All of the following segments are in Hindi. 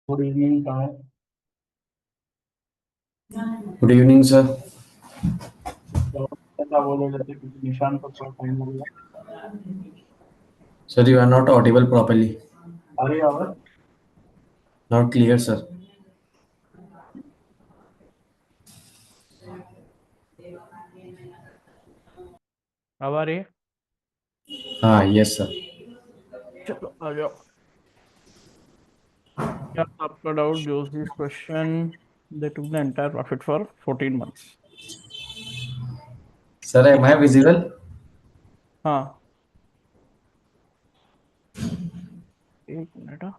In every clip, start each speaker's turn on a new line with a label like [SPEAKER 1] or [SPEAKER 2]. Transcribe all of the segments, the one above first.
[SPEAKER 1] Good evening. कहाँ है?
[SPEAKER 2] Good evening sir.
[SPEAKER 1] तो ऐसा बोले जाते क्योंकि निशान को थोड़ा टाइम लगेगा।
[SPEAKER 2] Sir you are not audible properly.
[SPEAKER 1] अरे आवाज।
[SPEAKER 2] Not clear sir.
[SPEAKER 1] अब आ रही है।
[SPEAKER 2] हाँ यस सर।
[SPEAKER 1] चलो आ जाओ। क्या था आपका डाउट? जो this question, they took the entire profit for 14 months.
[SPEAKER 2] Sir am I visible?
[SPEAKER 1] हाँ, एक मिनट। हाँ।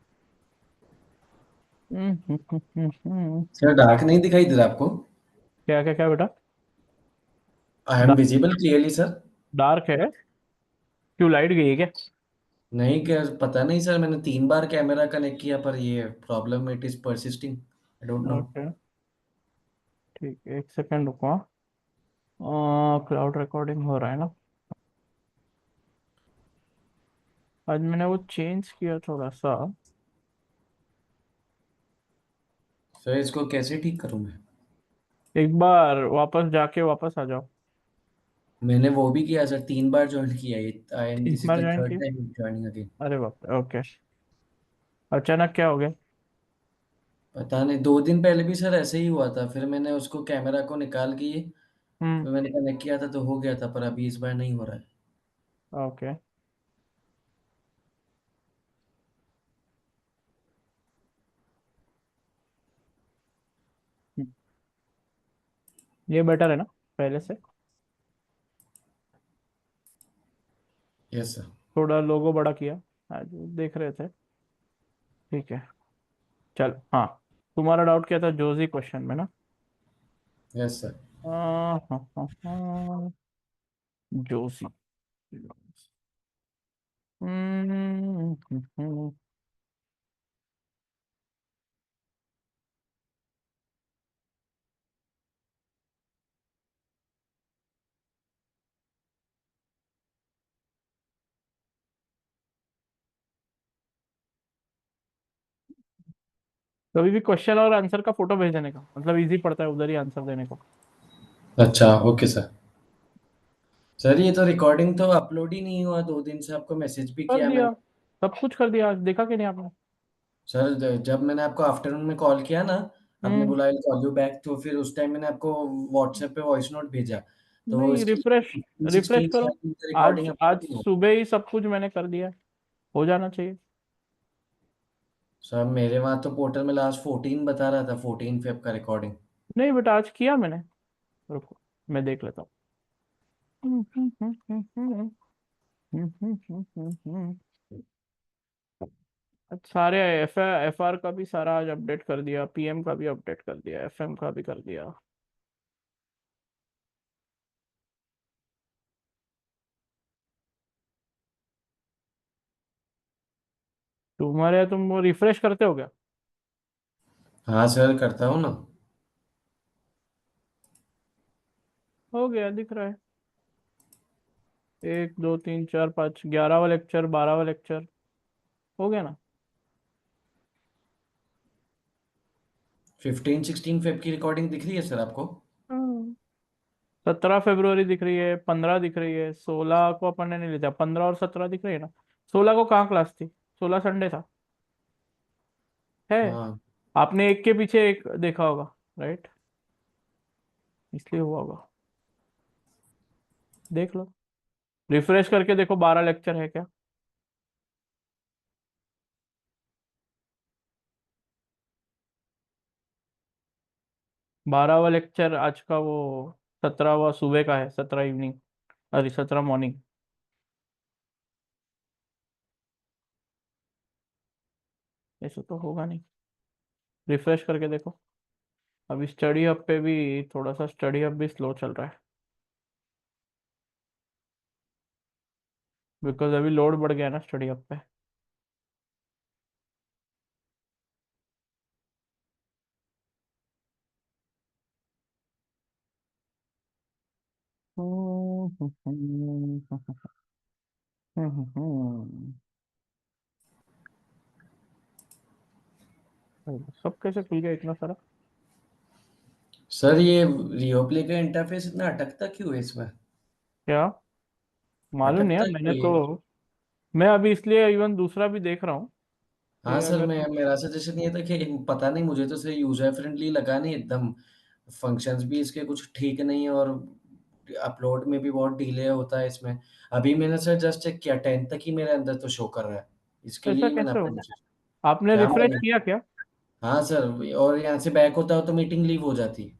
[SPEAKER 2] सर डार्क नहीं दिखाई दे रहा आपको?
[SPEAKER 1] क्या क्या क्या बेटा?
[SPEAKER 2] I am visible clearly sir.
[SPEAKER 1] Dark है? क्यों, लाइट गई है क्या?
[SPEAKER 2] नहीं क्या, पता नहीं सर, मैंने 3 बार कैमरा कनेक्ट किया पर ये problem it is persisting. I don't no.
[SPEAKER 1] Okay, ठीक है, एक सेकंड रुको। क्लाउड रिकॉर्डिंग हो रहा है ना? आज मैंने वो चेंज किया थोड़ा सा।
[SPEAKER 2] सर इसको कैसे ठीक करूं मैं?
[SPEAKER 1] एक बार वापस जाके वापस आ जाओ।
[SPEAKER 2] मैंने वो भी किया सर, 3 बार ज्वाइन किया ये। आई एम
[SPEAKER 1] तीन
[SPEAKER 2] दिस इज
[SPEAKER 1] बार
[SPEAKER 2] द
[SPEAKER 1] ज्वाइन
[SPEAKER 2] थर्ड
[SPEAKER 1] किया?
[SPEAKER 2] Time joining again.
[SPEAKER 1] अरे बाप रे, ओके। अचानक क्या हो गया?
[SPEAKER 2] पता नहीं, 2 दिन पहले भी सर ऐसे ही हुआ था, फिर मैंने उसको कैमरा को निकाल के
[SPEAKER 1] हम्म।
[SPEAKER 2] फिर मैंने कनेक्ट किया था तो हो गया था, पर अभी इस बार नहीं हो रहा है।
[SPEAKER 1] ओके। ये बेटर है ना पहले से?
[SPEAKER 2] Yes sir.
[SPEAKER 1] थोड़ा लोगो बड़ा किया, आज देख रहे थे। ठीक है, चल। हाँ, तुम्हारा डाउट क्या था जोजी क्वेश्चन में ना?
[SPEAKER 2] Yes sir.
[SPEAKER 1] हाँ, जोशी। हम्म। कभी भी क्वेश्चन और आंसर का फोटो भेज देने का, मतलब इजी पड़ता है उधर ही आंसर देने को।
[SPEAKER 2] अच्छा ओके सर। सर ये तो रिकॉर्डिंग तो अपलोड ही नहीं हुआ, 2 दिन से आपको मैसेज भी
[SPEAKER 1] कर
[SPEAKER 2] किया
[SPEAKER 1] दिया,
[SPEAKER 2] मैंने।
[SPEAKER 1] सब कुछ कर दिया, आज देखा कि नहीं आपने?
[SPEAKER 2] सर जब मैंने आपको आफ्टरनून में कॉल किया ना, आपने
[SPEAKER 1] हम्म।
[SPEAKER 2] बोला आई कॉल यू बैक, तो फिर उस टाइम मैंने आपको व्हाट्सएप पे वॉइस नोट भेजा। तो
[SPEAKER 1] नहीं,
[SPEAKER 2] इसकी
[SPEAKER 1] रिफ्रेश, रिफ्रेश
[SPEAKER 2] 16
[SPEAKER 1] करो।
[SPEAKER 2] रिकॉर्डिंग
[SPEAKER 1] आज
[SPEAKER 2] अपलोड
[SPEAKER 1] आज
[SPEAKER 2] नहीं हुआ।
[SPEAKER 1] सुबह ही सब कुछ मैंने कर दिया, हो जाना चाहिए।
[SPEAKER 2] सर मेरे वहाँ तो पोर्टल में लास्ट 14 बता रहा था, 14 फेब का रिकॉर्डिंग।
[SPEAKER 1] नहीं बेटा, आज किया मैंने। रुको, मैं देख लेता हूँ। आज सारे एफ आर का भी सारा आज अपडेट कर दिया, पीएम का भी अपडेट कर दिया, एफएम का भी कर दिया। तुम्हारे, तुम वो रिफ्रेश करते हो क्या?
[SPEAKER 2] हाँ सर करता हूँ ना।
[SPEAKER 1] हो गया, दिख रहा है। 1 2 3 4 5, 11वां लेक्चर, 12वां लेक्चर, हो गया ना?
[SPEAKER 2] 15 16 फेब की रिकॉर्डिंग दिख रही है सर आपको?
[SPEAKER 1] हाँ। 17 फरवरी दिख रही है, 15 दिख रही है, 16 को अपन ने नहीं लिया, 15 और 17 दिख रही है ना? 16 को कहाँ क्लास थी? 16 संडे था। है।
[SPEAKER 2] हाँ।
[SPEAKER 1] आपने एक के पीछे एक देखा होगा, राइट? इसलिए हुआ होगा। देख लो, रिफ्रेश करके देखो 12 लेक्चर है क्या। 12वां लेक्चर आज का, वो 17वां सुबह का है, 17 इवनिंग, अरे 17 मॉर्निंग। ऐसा तो होगा नहीं, रिफ्रेश करके देखो। अभी स्टडी हब पे भी, थोड़ा सा स्टडी हब भी स्लो चल रहा है, बिकॉज अभी लोड बढ़ गया ना स्टडी हब पे। सब कैसे खुल गया इतना सारा?
[SPEAKER 2] सर ये रियोप्ले का इंटरफेस इतना अटकता क्यों है इसमें?
[SPEAKER 1] क्या? मालूम नहीं यार,
[SPEAKER 2] अटकता
[SPEAKER 1] मैंने
[SPEAKER 2] क्यों
[SPEAKER 1] तो,
[SPEAKER 2] ये?
[SPEAKER 1] मैं अभी इसलिए इवन दूसरा भी देख रहा हूँ कि
[SPEAKER 2] हाँ सर,
[SPEAKER 1] अगर,
[SPEAKER 2] मैं मेरा सजेशन ये था कि पता नहीं, मुझे तो सिर्फ यूजर फ्रेंडली लगा नहीं एकदम। फंक्शंस भी इसके कुछ ठीक नहीं है, और अपलोड में भी बहुत डिले होता है इसमें। अभी मैंने सर जस्ट चेक किया, 10 तक ही मेरे अंदर तो शो कर रहा है। इसके लिए
[SPEAKER 1] ऐसा
[SPEAKER 2] ही मैंने
[SPEAKER 1] कैसे
[SPEAKER 2] आपको
[SPEAKER 1] होगा?
[SPEAKER 2] मैसेज।
[SPEAKER 1] आपने
[SPEAKER 2] क्या
[SPEAKER 1] रिफ्रेश
[SPEAKER 2] मालूम।
[SPEAKER 1] किया क्या?
[SPEAKER 2] हाँ सर, और यहाँ से बैक होता हो तो मीटिंग लीव हो जाती।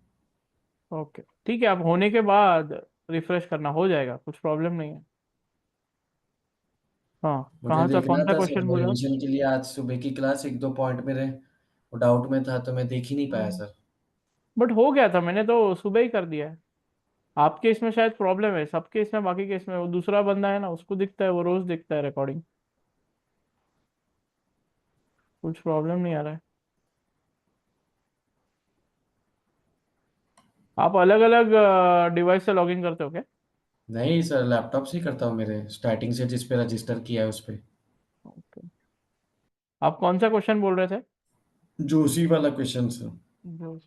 [SPEAKER 1] ओके ठीक है, आप होने के बाद रिफ्रेश करना, हो जाएगा, कुछ प्रॉब्लम नहीं है। हाँ,
[SPEAKER 2] मुझे
[SPEAKER 1] कहाँ था,
[SPEAKER 2] देखना
[SPEAKER 1] कौन सा
[SPEAKER 2] था सर
[SPEAKER 1] क्वेश्चन बोला?
[SPEAKER 2] रिवीजन के लिए, आज सुबह की क्लास एक दो पॉइंट मेरे डाउट में था, तो मैं देख ही नहीं पाया सर।
[SPEAKER 1] बट हो गया था, मैंने तो सुबह ही कर दिया है। आपके इसमें शायद प्रॉब्लम है, सबके इसमें, बाकी के इसमें वो दूसरा बंदा है ना, उसको दिखता है, वो रोज दिखता है रिकॉर्डिंग। कुछ प्रॉब्लम नहीं आ रहा है। आप अलग अलग डिवाइस से लॉगिन करते हो क्या?
[SPEAKER 2] नहीं सर, लैपटॉप से ही करता हूँ, मेरे स्टार्टिंग से जिस पे रजिस्टर किया है उस पे।
[SPEAKER 1] Okay. आप कौन सा क्वेश्चन बोल रहे थे?
[SPEAKER 2] जोशी वाला क्वेश्चन सर।
[SPEAKER 1] जो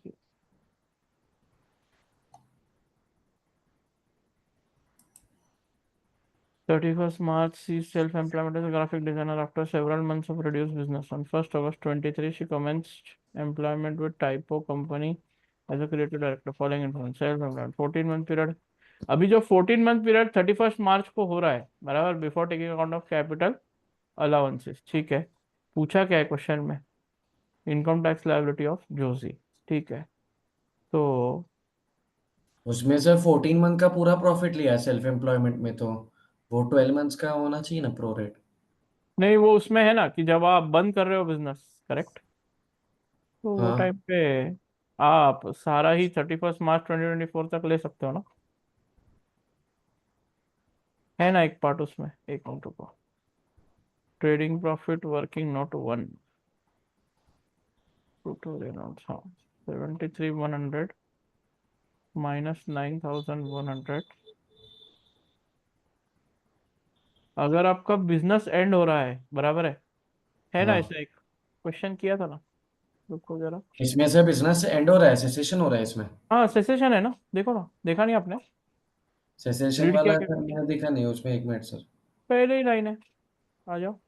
[SPEAKER 1] 31st March, she self-employment as a graphic designer after several months of reduced business. On 1st August 23, she commenced employment with Typo company as a creative director. Following information, self-employment 14 month period। अभी जो 14 मंथ पीरियड 31st मार्च को हो रहा है बराबर, before taking account of capital allowances, ठीक है। पूछा क्या है क्वेश्चन में? Income tax liability of Joshi, ठीक है। तो
[SPEAKER 2] उसमें सर 14 मंथ का पूरा प्रॉफिट लिया है सेल्फ एम्प्लॉयमेंट में, तो वो 12 मंथ्स का होना चाहिए ना प्रो रेट।
[SPEAKER 1] नहीं, वो उसमें है ना कि जब आप बंद कर रहे हो बिजनेस, करेक्ट, तो वो
[SPEAKER 2] हाँ।
[SPEAKER 1] टाइम पे आप सारा ही 31st मार्च 2024 तक ले सकते हो ना। है ना एक पार्ट उसमें, एक मिनट रुको। Trading profit working note one, total amount, हाँ, 73,100 माइनस 9,100। अगर आपका बिजनेस एंड हो रहा है, बराबर है ना,
[SPEAKER 2] हाँ,
[SPEAKER 1] ऐसा एक क्वेश्चन किया था ना, रुको जरा।
[SPEAKER 2] इसमें से बिजनेस एंड हो रहा है, सेसेशन हो रहा है इसमें?
[SPEAKER 1] हाँ सेसेशन है ना, देखो ना, देखा नहीं आपने?
[SPEAKER 2] सेसेशन
[SPEAKER 1] रीड किया
[SPEAKER 2] वाला
[SPEAKER 1] क्या
[SPEAKER 2] सर
[SPEAKER 1] क्वेश्चन?
[SPEAKER 2] मैंने देखा नहीं उसमें, एक मिनट सर।
[SPEAKER 1] पहले ही लाइन है, आ जाओ,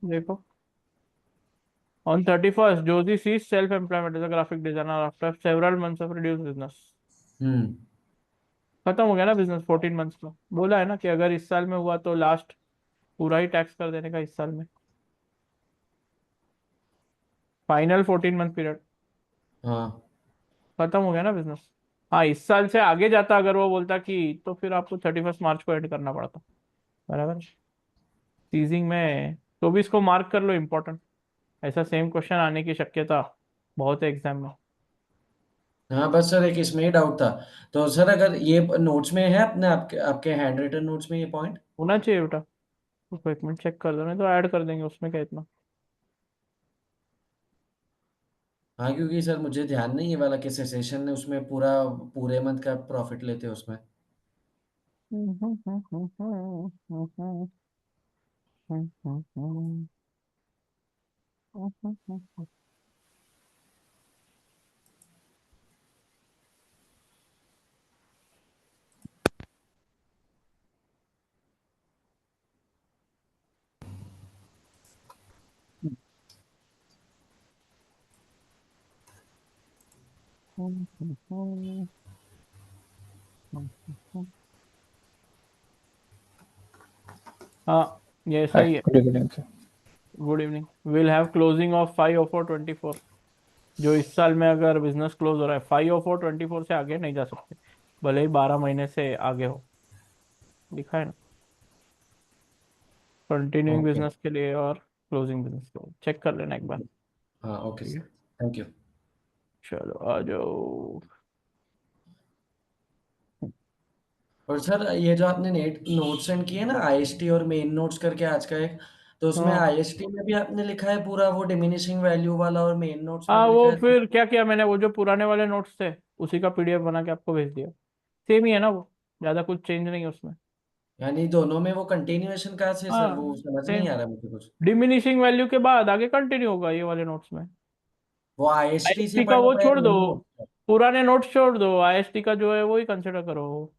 [SPEAKER 1] देखो। On 31st, Josie ceased self-employment as a graphic designer after several months of reduced business.
[SPEAKER 2] हम्म।
[SPEAKER 1] खत्म हो गया ना बिजनेस 14 मंथ्स का, बोला है ना कि अगर इस साल में हुआ तो लास्ट पूरा ही टैक्स कर देने का इस साल में, फाइनल 14 मंथ पीरियड।
[SPEAKER 2] हाँ।
[SPEAKER 1] खत्म हो गया ना बिजनेस। हाँ, इस साल से आगे जाता अगर वो बोलता कि, तो फिर आपको 31st मार्च को एंड करना पड़ता, बराबर। सीजिंग में तो भी इसको मार्क कर लो इम्पोर्टेंट, ऐसा सेम क्वेश्चन आने की शक्यता बहुत है एग्जाम में।
[SPEAKER 2] हाँ बस सर, एक इसमें ही डाउट था। तो सर अगर ये नोट्स में है अपने, आपके आपके हैंड रिटन नोट्स में ये पॉइंट?
[SPEAKER 1] होना चाहिए बेटा, उसको एक मिनट चेक कर लो, नहीं तो ऐड कर देंगे, उसमें क्या इतना।
[SPEAKER 2] हाँ, क्योंकि सर मुझे ध्यान नहीं है वाला कि सेसेशन ने उसमें पूरा पूरे मंथ का प्रॉफिट लेते हैं उसमें।
[SPEAKER 1] हाँ, ये
[SPEAKER 3] हाय,
[SPEAKER 1] सही है।
[SPEAKER 3] Good evening sir.
[SPEAKER 1] Good evening. Will have closing of 5/4/24। जो इस साल में अगर बिजनेस क्लोज हो रहा है 5/4/24 से आगे नहीं जा सकते, भले ही 12 महीने से आगे हो, लिखा है ना, कंटिन्यूइंग
[SPEAKER 2] ओके।
[SPEAKER 1] बिजनेस के लिए और क्लोजिंग बिजनेस के लिए, चेक कर लेना एक बार।
[SPEAKER 2] हाँ ओके
[SPEAKER 1] ठीक
[SPEAKER 2] सर।
[SPEAKER 1] है,
[SPEAKER 2] थैंक यू।
[SPEAKER 1] चलो आ जाओ।
[SPEAKER 2] और सर ये जो आपने नेट नोट सेंड किए ना, आईएसटी और मेन नोट्स करके आज का एक, तो उसमें
[SPEAKER 1] हाँ
[SPEAKER 2] आईएसटी में भी आपने लिखा है पूरा वो डिमिनिशिंग वैल्यू वाला, और मेन नोट्स में
[SPEAKER 1] हाँ,
[SPEAKER 2] भी लिखा
[SPEAKER 1] वो
[SPEAKER 2] है?
[SPEAKER 1] फिर क्या किया मैंने, वो जो पुराने वाले नोट्स थे उसी का पीडीएफ बना के आपको भेज दिया। सेम ही है ना वो, ज़्यादा कुछ चेंज नहीं है उसमें।
[SPEAKER 2] यानी दोनों में वो कंटिन्यूएशन कहाँ से सर,
[SPEAKER 1] हाँ
[SPEAKER 2] वो समझ नहीं
[SPEAKER 1] सेम,
[SPEAKER 2] आ रहा मुझे कुछ।
[SPEAKER 1] डिमिनिशिंग वैल्यू के बाद आगे कंटिन्यू होगा ये वाले नोट्स में।
[SPEAKER 2] वो आईएसटी से
[SPEAKER 1] आईएसटी का
[SPEAKER 2] पढ़ना
[SPEAKER 1] वो
[SPEAKER 2] पड़ेगा
[SPEAKER 1] छोड़ दो,
[SPEAKER 2] मेन नोट का।
[SPEAKER 1] पुराने नोट्स छोड़ दो, आईएसटी का जो है वो ही कंसिडर करो।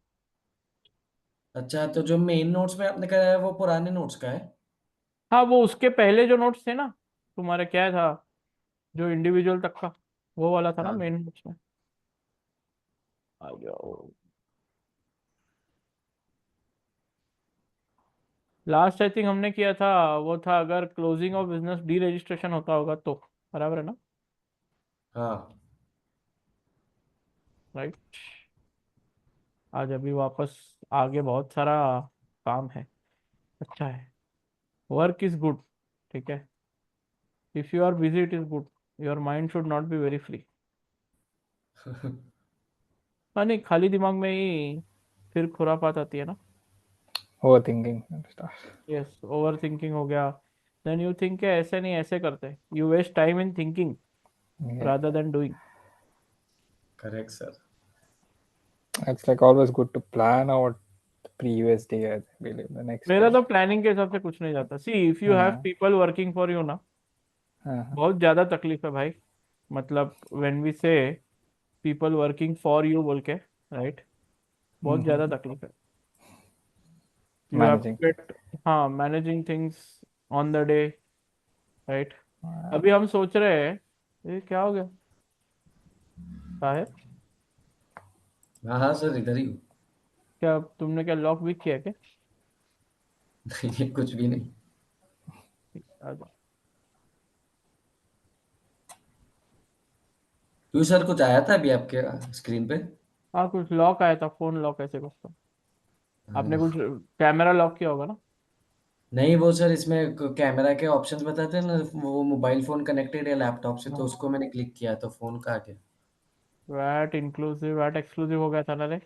[SPEAKER 2] अच्छा, तो जो मेन नोट्स में आपने कराया है वो पुराने नोट्स का है?
[SPEAKER 1] हाँ वो उसके पहले जो नोट्स थे ना तुम्हारे, क्या था जो इंडिविजुअल तक का, वो वाला था ना
[SPEAKER 2] हाँ
[SPEAKER 1] मेन नोट्स में। आ जाओ, लास्ट आई थिंक हमने किया था वो था अगर closing of business D registration होता होगा तो, बराबर है ना?
[SPEAKER 2] हाँ।
[SPEAKER 1] राइट। आज अभी वापस आगे बहुत सारा काम है, अच्छा है, वर्क इज गुड, ठीक है। If you are busy it is good, your mind should not be very free. हाँ नहीं, खाली दिमाग में ही फिर खुरापात आती है ना।
[SPEAKER 3] Overthinking and stuff.
[SPEAKER 1] Yes, overthinking हो गया, देन यू थिंक ऐसे नहीं ऐसे करते, you waste time in thinking
[SPEAKER 3] Yeah,
[SPEAKER 1] rather than doing.
[SPEAKER 2] Correct sir.
[SPEAKER 3] it's like always good to plan out the previous day. I believe the next
[SPEAKER 1] मेरा
[SPEAKER 3] day.
[SPEAKER 1] तो प्लानिंग के हिसाब से कुछ नहीं जाता। सी इफ यू हैव
[SPEAKER 3] हाँ
[SPEAKER 1] पीपल वर्किंग फॉर यू ना,
[SPEAKER 3] हाँ
[SPEAKER 1] बहुत ज्यादा तकलीफ है भाई। मतलब when we say people working for you बोल के, राइट, बहुत ज्यादा तकलीफ है। You have
[SPEAKER 3] managing.
[SPEAKER 1] To get, हाँ, managing things on the day, right.
[SPEAKER 3] हाँ,
[SPEAKER 1] अभी हम सोच रहे हैं, ये क्या हो गया साहब?
[SPEAKER 2] हाँ हाँ सर, इधर ही हूँ।
[SPEAKER 1] क्या तुमने क्या लॉक भी किया क्या?
[SPEAKER 2] नहीं, कुछ भी नहीं।
[SPEAKER 1] आ जाओ।
[SPEAKER 2] क्यों सर, कुछ आया था अभी आपके स्क्रीन पे?
[SPEAKER 1] हाँ कुछ लॉक आया था, फोन लॉक ऐसे कुछ तो। आपने कुछ
[SPEAKER 2] हाँ।
[SPEAKER 1] कैमरा लॉक किया होगा ना?
[SPEAKER 2] नहीं, वो सर इसमें कैमरा के ऑप्शंस बताते हैं ना, वो मोबाइल फोन कनेक्टेड है लैपटॉप से, तो
[SPEAKER 1] हाँ,
[SPEAKER 2] उसको मैंने क्लिक किया तो फोन का आ गया।
[SPEAKER 1] वैट इंक्लूसिव वैट एक्सक्लूसिव हो गया था ना रे।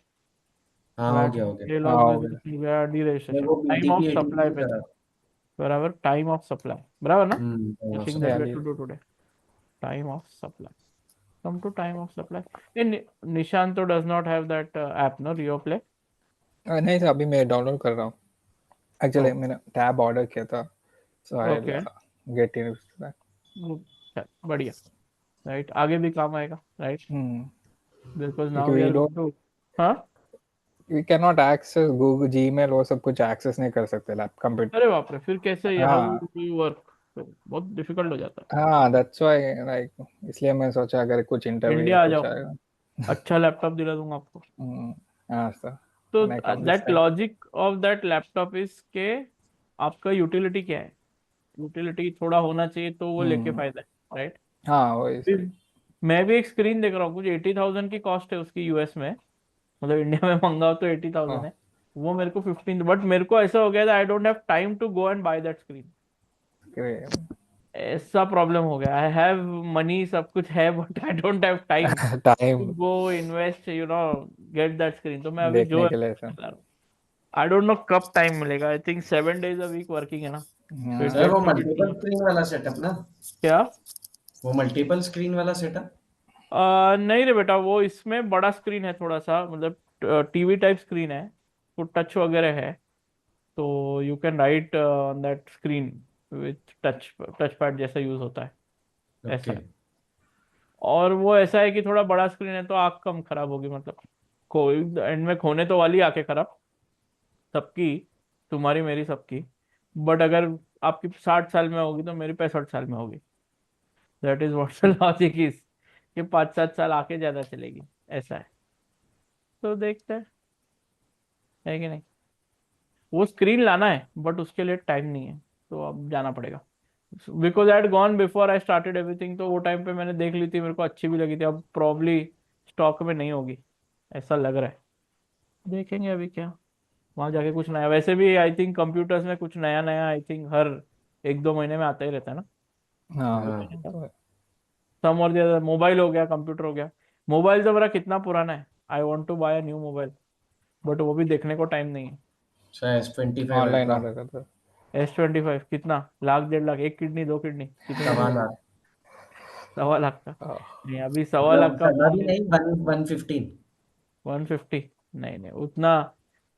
[SPEAKER 2] हाँ, हो
[SPEAKER 1] वैट
[SPEAKER 2] गया हो गया।
[SPEAKER 1] ये
[SPEAKER 3] हाँ
[SPEAKER 1] लॉक
[SPEAKER 3] हो गया।
[SPEAKER 1] बिजनेस हो गया, डी
[SPEAKER 2] मैं
[SPEAKER 1] रजिस्ट्रेशन,
[SPEAKER 2] वो
[SPEAKER 1] time of
[SPEAKER 2] BTP ATP
[SPEAKER 1] supply
[SPEAKER 2] भी
[SPEAKER 1] पे थे।
[SPEAKER 2] करा।
[SPEAKER 1] बराबर, टाइम ऑफ सप्लाई, बराबर ना? The thing that
[SPEAKER 2] supply.
[SPEAKER 1] We
[SPEAKER 3] Yeah,
[SPEAKER 1] have to do today, time of supply, come to time of supply. In Nishant तो does not have that app no, रियो प्ले।
[SPEAKER 3] नहीं सर, अभी मैं डाउनलोड कर रहा हूँ। एक्चुअली
[SPEAKER 1] ओ,
[SPEAKER 3] मैंने टैब ऑर्डर किया था, so I
[SPEAKER 1] okay,
[SPEAKER 3] get in that.
[SPEAKER 1] बढ़िया, राइट, आगे भी काम आएगा, राइट, बिकॉज
[SPEAKER 3] क्योंकि
[SPEAKER 1] now we
[SPEAKER 3] we
[SPEAKER 1] are
[SPEAKER 3] don't,
[SPEAKER 1] going to, हाँ।
[SPEAKER 3] We can not access Google Gmail, वो सब कुछ एक्सेस नहीं कर सकते लैप कंप्यूटर।
[SPEAKER 1] अरे बाप रे, फिर कैसे हाउ
[SPEAKER 3] हाँ
[SPEAKER 1] विल वर्क? बहुत डिफिकल्ट हो जाता
[SPEAKER 3] हाँ, दैट्स व्हाई लाइक, इसलिए मैं सोचा अगर कुछ
[SPEAKER 1] है।
[SPEAKER 3] इंटरव्यू या
[SPEAKER 1] इंडिया आ
[SPEAKER 3] कुछ
[SPEAKER 1] जाओ,
[SPEAKER 3] आएगा।
[SPEAKER 1] अच्छा लैपटॉप दिला दूंगा आपको।
[SPEAKER 3] हम्म, हाँ सर,
[SPEAKER 1] तो
[SPEAKER 3] when I come this
[SPEAKER 1] that
[SPEAKER 3] side.
[SPEAKER 1] Logic of that laptop is के आपका यूटिलिटी क्या है, यूटिलिटी थोड़ा होना चाहिए तो वो लेके
[SPEAKER 3] हम्म,
[SPEAKER 1] फायदा है, राइट।
[SPEAKER 3] हाँ वही सर।
[SPEAKER 1] मैं भी एक स्क्रीन देख रहा हूँ, कुछ 80,000 की कॉस्ट है उसकी यूएस में, मतलब इंडिया में मंगाओ तो 80,000
[SPEAKER 3] हाँ
[SPEAKER 1] है। वो मेरे को 15, बट मेरे को ऐसा हो गया था I don't have time to go and buy that screen.
[SPEAKER 3] Great.
[SPEAKER 1] ऐसा प्रॉब्लम हो गया, आई हैव मनी सब कुछ है but I don't have time to
[SPEAKER 3] time
[SPEAKER 1] go invest, get that screen. तो मैं अभी जो
[SPEAKER 3] देखने के लिए सर।
[SPEAKER 1] आई डोंट नो कब टाइम मिलेगा, I think 7 days a week working है ना, तो इट
[SPEAKER 2] सर
[SPEAKER 3] हाँ,
[SPEAKER 1] गेट्स
[SPEAKER 2] वो
[SPEAKER 1] अ बिट
[SPEAKER 2] मल्टीपल स्क्रीन वाला सेटअप ना?
[SPEAKER 1] क्या?
[SPEAKER 2] वो मल्टीपल स्क्रीन वाला सेटअप?
[SPEAKER 1] नहीं रे बेटा, वो इसमें बड़ा स्क्रीन है थोड़ा सा, मतलब टीवी टाइप स्क्रीन है, तो टच वगैरह है, तो you can write on that screen with touch, touch pad जैसा यूज होता है, ऐसा
[SPEAKER 2] ओके।
[SPEAKER 1] है। और वो ऐसा है कि थोड़ा बड़ा स्क्रीन है तो आँख कम खराब होगी, मतलब कोई एंड में खोने तो वाली आंखें खराब सबकी, तुम्हारी मेरी सबकी, बट अगर आपकी 60 साल में होगी तो मेरी 65 साल में होगी, that is what the logic is, कि 5-7 साल आके ज्यादा चलेगी, ऐसा है। तो देखते हैं, है कि नहीं। वो स्क्रीन लाना है बट उसके लिए टाइम नहीं है, तो अब जाना पड़ेगा, because I had gone before I started everything, तो वो टाइम पे मैंने देख ली थी, मेरे को अच्छी भी लगी थी, अब प्रॉब्ली स्टॉक में नहीं होगी, ऐसा लग रहा है। देखेंगे अभी क्या, वहां जाके कुछ नया, वैसे भी आई थिंक कंप्यूटर्स में कुछ नया नया आई थिंक हर 1-2 महीने में आता ही रहता है ना,
[SPEAKER 3] हाँ
[SPEAKER 2] हाँ
[SPEAKER 3] तो
[SPEAKER 1] सम और ज्यादा। मोबाइल हो गया, कंप्यूटर हो गया, मोबाइल तो मेरा कितना पुराना है, I want to buy a new mobile, but वो भी देखने को टाइम नहीं है।
[SPEAKER 2] अच्छा, S25
[SPEAKER 3] ऑनलाइन
[SPEAKER 2] अल्ट्रा।
[SPEAKER 3] ऑर्डर कर दो।
[SPEAKER 1] S25 कितना, लाख 1.5 लाख, एक किडनी, 2 किडनी, कितने का?
[SPEAKER 2] 1.25 लाख।
[SPEAKER 1] 1.25 लाख का? नहीं, अभी 1.25 लाख
[SPEAKER 2] मतलब
[SPEAKER 1] का
[SPEAKER 2] सगा
[SPEAKER 1] फोन
[SPEAKER 2] भी
[SPEAKER 1] ले।
[SPEAKER 2] नहीं, 115।
[SPEAKER 1] 150? नहीं नहीं उतना,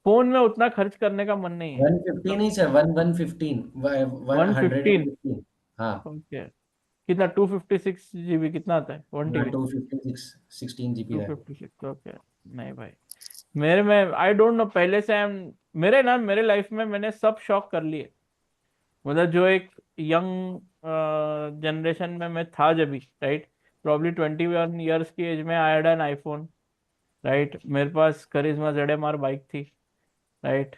[SPEAKER 1] फोन में उतना खर्च करने का मन नहीं है।
[SPEAKER 2] 150 नहीं सर, 1115,
[SPEAKER 1] 115।
[SPEAKER 2] 115। हाँ
[SPEAKER 1] ओके। कितना 256 GB कितना आता है 1 TB?
[SPEAKER 2] 256, 16 GB
[SPEAKER 1] टू
[SPEAKER 2] है।
[SPEAKER 1] Fifty six okay. नहीं भाई, मेरे में आई डोंट नो, पहले से मेरे लाइफ में मैंने सब शौक कर लिए। मतलब जो एक यंग जनरेशन में मैं था जब भी, राइट, प्रॉब्ली 21 ईयर्स की एज में I had an iPhone, right. मेरे पास करिश्मा ZMR बाइक थी, राइट।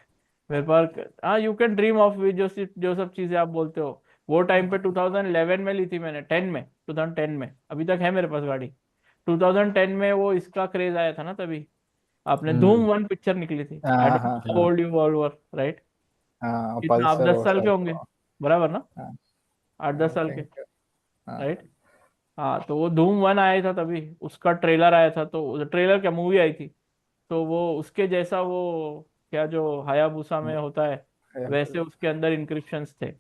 [SPEAKER 1] मेरे पास, हाँ, यू कैन ड्रीम ऑफ, जो सब चीजें आप बोलते हो, वो टाइम पे 2011 में ली थी मैंने, 10 में, 2010 में, अभी तक है मेरे पास गाड़ी। 2010 में वो इसका क्रेज आया था ना तभी, आपने धूम
[SPEAKER 2] हम्म।
[SPEAKER 1] 1 पिक्चर निकली थी, आई
[SPEAKER 3] हाँ
[SPEAKER 1] डोंट
[SPEAKER 3] हाँ
[SPEAKER 1] नो हाउ
[SPEAKER 2] हाँ
[SPEAKER 1] old you all were, right.
[SPEAKER 3] हाँ,
[SPEAKER 1] कितना, आप
[SPEAKER 3] पल्सर
[SPEAKER 1] 10
[SPEAKER 3] वो
[SPEAKER 1] साल के
[SPEAKER 3] सब।
[SPEAKER 1] होंगे, बराबर ना,
[SPEAKER 3] हाँ
[SPEAKER 1] 8-10 साल के,
[SPEAKER 3] थिंक। हाँ
[SPEAKER 1] राइट। हाँ, तो वो धूम 1 आया था तभी, उसका ट्रेलर आया था, तो ट्रेलर क्या, मूवी आई थी, तो वो उसके जैसा, वो क्या जो हायाबुसा में होता है, वैसे उसके अंदर इंक्रिप्शंस थे।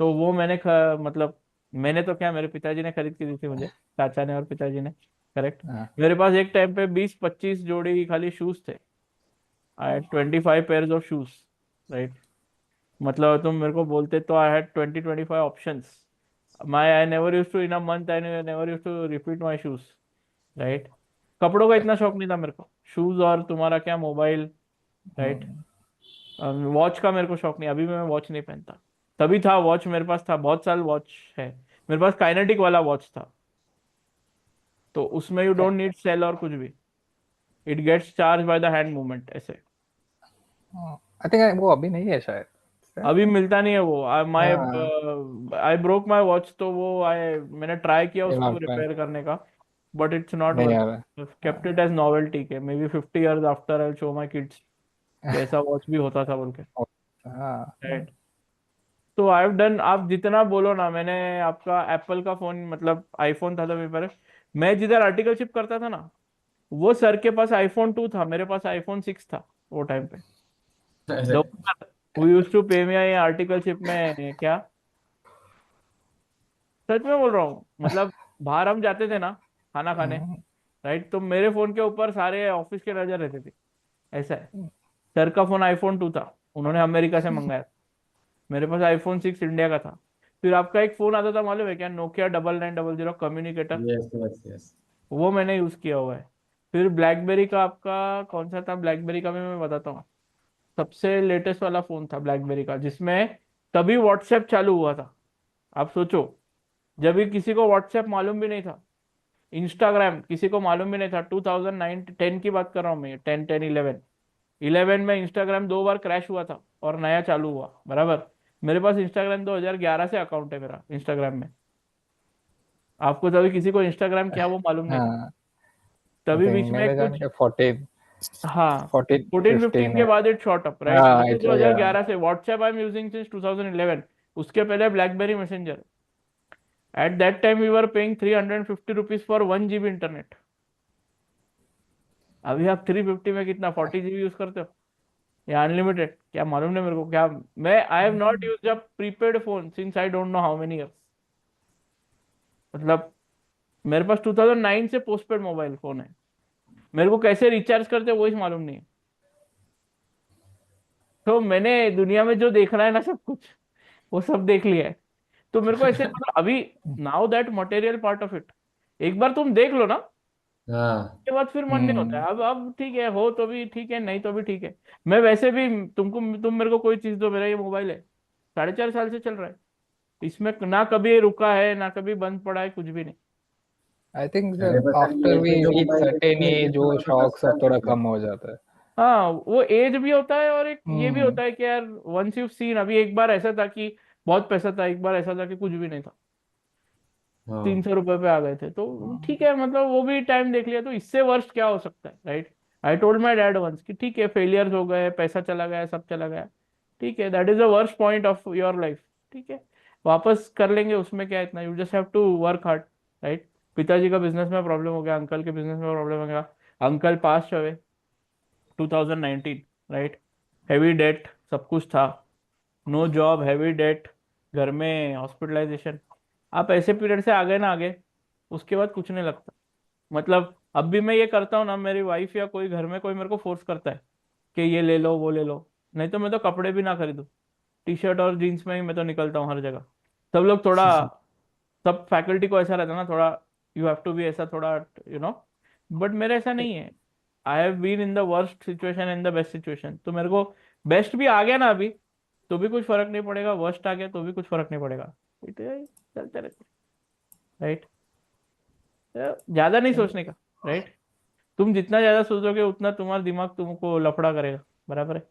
[SPEAKER 1] तो वो मतलब मैंने तो क्या, मेरे पिताजी ने खरीद के दी थी मुझे, चाचा ने और पिताजी ने, करेक्ट।
[SPEAKER 3] हाँ
[SPEAKER 1] मेरे पास एक टाइम पे 20-25 जोड़ी खाली शूज थे, I had 25 pairs of shoes, right. मतलब तुम मेरे को बोलते तो I had 20-25 options. My I never use to in a month, I never use to repeat my shoes, right. कपड़ों का इतना शौक नहीं था मेरे को, शूज और तुम्हारा क्या, मोबाइल, राइट।
[SPEAKER 3] हम्म,
[SPEAKER 1] वॉच का मेरे को शौक नहीं, अभी मैं वॉच नहीं पहनता। तभी था वॉच मेरे पास, था बहुत साल वॉच है। मेरे पास काइनेटिक वाला वॉच था, तो उसमें यू डोंट नीड सेल और कुछ भी, it gets charge by the hand movement ऐसे।
[SPEAKER 3] आई थिंक वो अभी नहीं है शायद।
[SPEAKER 1] अभी मिलता नहीं है वो, माई
[SPEAKER 3] हाँ
[SPEAKER 1] आई ब्रोक माई वॉच, तो वो मैंने ट्राई किया उसको
[SPEAKER 3] इनफ में
[SPEAKER 1] रिपेयर करने का, बट इट्स नॉट
[SPEAKER 3] नहीं आ
[SPEAKER 1] वर्क, केप्ट इट
[SPEAKER 3] रहा।
[SPEAKER 1] एज नॉवेल्टी के, may be 50 years after I show my kids कि ऐसा वॉच भी होता था बोल के,
[SPEAKER 3] हाँ
[SPEAKER 1] राइट। तो आई हैव डन, आप जितना बोलो ना, मैंने आपका एप्पल का फोन, मतलब आईफोन था तो मेरे पास, मैं जिधर आर्टिकलशिप करता था ना, वो सर के पास iPhone 2 था, मेरे पास iPhone 6 था वो टाइम पे।
[SPEAKER 2] अरे
[SPEAKER 1] दो हु यूज टू पे मी आर्टिकलशिप में क्या, सच में बोल रहा हूँ, मतलब बाहर हम जाते थे ना खाना खाने, राइट, तो मेरे फोन के ऊपर सारे ऑफिस के नजर रहते थे, ऐसा है। सर का फोन iPhone 2 था, उन्होंने अमेरिका से मंगाया, मेरे पास iPhone 6 इंडिया का था। फिर आपका एक फोन आता था मालूम है क्या, Nokia 9900 communicator,
[SPEAKER 2] yes yes yes.
[SPEAKER 1] वो मैंने यूज किया हुआ है। फिर ब्लैकबेरी का आपका कौन सा था, ब्लैकबेरी का भी मैं बताता हूँ। सबसे लेटेस्ट वाला फोन था ब्लैकबेरी का, जिसमें तभी व्हाट्सएप चालू हुआ था। आप सोचो, जब भी किसी को व्हाट्सएप मालूम भी नहीं था, इंस्टाग्राम किसी को मालूम भी नहीं था, 2009-10 की बात कर रहा हूँ मैं, 10-11। 11 में इंस्टाग्राम 2 बार क्रैश हुआ था और नया चालू हुआ, बराबर। मेरे पास इंस्टाग्राम 2011 से अकाउंट है मेरा इंस्टाग्राम में। आपको तभी किसी को इंस्टाग्राम क्या वो मालूम नहीं था,
[SPEAKER 3] हाँ आई
[SPEAKER 1] तभी बीच
[SPEAKER 3] थिंक
[SPEAKER 1] में
[SPEAKER 3] अमेजन
[SPEAKER 1] कुछ,
[SPEAKER 3] के 14
[SPEAKER 1] हाँ,
[SPEAKER 3] 14
[SPEAKER 1] 14-15
[SPEAKER 3] 15
[SPEAKER 1] के
[SPEAKER 3] है।
[SPEAKER 1] बाद इट शॉट अप, राइट।
[SPEAKER 3] हाँ
[SPEAKER 1] मुझे
[SPEAKER 3] इट वाज
[SPEAKER 1] 2011 से WhatsApp I am using since 2011, उसके पहले BlackBerry Messenger. At that time we were paying 350 rupees for 1 GB internet. अभी आप 350 में कितना 40 GB यूज करते हो, या अनलिमिटेड, क्या मालूम नहीं मेरे को क्या। मैं I have not use a prepaid phone since I don't know how many years. मतलब मेरे पास 2009 से पोस्टपेड मोबाइल फोन है, मेरे को कैसे रिचार्ज करते हैं वही मालूम नहीं है। तो मैंने दुनिया में जो देखना है ना सब कुछ, वो सब देख लिया है। तो मेरे को ऐसे, मतलब अभी, now that material part of it, एक बार तुम देख लो ना,
[SPEAKER 2] हाँ
[SPEAKER 1] के बाद फिर मन नहीं होता
[SPEAKER 3] हम्म
[SPEAKER 1] है। अब ठीक है, हो तो भी ठीक है, नहीं तो भी ठीक है। मैं वैसे भी, तुम मेरे को कोई चीज दो, मेरा ये मोबाइल है, 4.5 साल से चल रहा है, इसमें ना कभी रुका है ना कभी बंद पड़ा है, कुछ भी नहीं।
[SPEAKER 3] आई थिंक
[SPEAKER 2] अरे बस सर
[SPEAKER 3] आफ्टर
[SPEAKER 2] ये
[SPEAKER 3] वी
[SPEAKER 2] तो जो
[SPEAKER 3] रीच
[SPEAKER 2] मोबाइल
[SPEAKER 3] सर्टेन
[SPEAKER 2] लेके
[SPEAKER 3] एज वो
[SPEAKER 2] 10
[SPEAKER 3] शौक सब
[SPEAKER 2] साल
[SPEAKER 3] थोड़ा
[SPEAKER 2] तक है।
[SPEAKER 3] कम हो जाता है।
[SPEAKER 1] हाँ, वो एज भी होता है, और एक ये भी
[SPEAKER 3] हम्म
[SPEAKER 1] होता है कि यार, वंस यू सीन, अभी एक बार ऐसा था कि बहुत पैसा था, एक बार ऐसा था कि कुछ भी नहीं था, तीन
[SPEAKER 2] हाँ
[SPEAKER 1] सौ रुपए पे आ गए थे, तो ठीक है, मतलब वो भी टाइम देख लिया, तो इससे वर्स्ट क्या हो सकता है, right. I told my dad once कि ठीक है, फेलियर्स हो गए, पैसा चला गया, सब चला गया, ठीक है, that is the worst point of your life, ठीक है, वापस कर लेंगे, उसमें क्या है इतना, you just have to work hard, right. पिताजी का बिजनेस में प्रॉब्लम हो गया, अंकल के बिजनेस में प्रॉब्लम हो गया, uncle pass away 2019, right. Heavy debt, सब कुछ था, नो जॉब, हैवी डेट, घर में हॉस्पिटलाइजेशन। आप ऐसे पीरियड से आ गए ना आगे, उसके बाद कुछ नहीं लगता। मतलब अब भी मैं ये करता हूँ ना, मेरी वाइफ या कोई घर में कोई मेरे को फोर्स करता है कि ये ले लो वो ले लो, नहीं तो मैं तो कपड़े भी ना खरीदूं, टी शर्ट और जीन्स में ही मैं तो निकलता हूँ हर जगह। सब लोग थोड़ा, सब फैकल्टी को ऐसा रहता है ना थोड़ा, यू हैव टू बी ऐसा थोड़ा, यू नो, बट मेरा ऐसा नहीं है। I have been in the worst situation in the best situation, तो मेरे को बेस्ट भी आ गया ना अभी तो भी कुछ फर्क नहीं पड़ेगा, वर्स्ट आ गया तो भी कुछ फर्क नहीं पड़ेगा, इतने चलते रहते, राइट। ज्यादा नहीं सोचने का, राइट। तुम जितना ज्यादा सोचोगे उतना तुम्हारा दिमाग तुमको लफड़ा करेगा, बराबर है।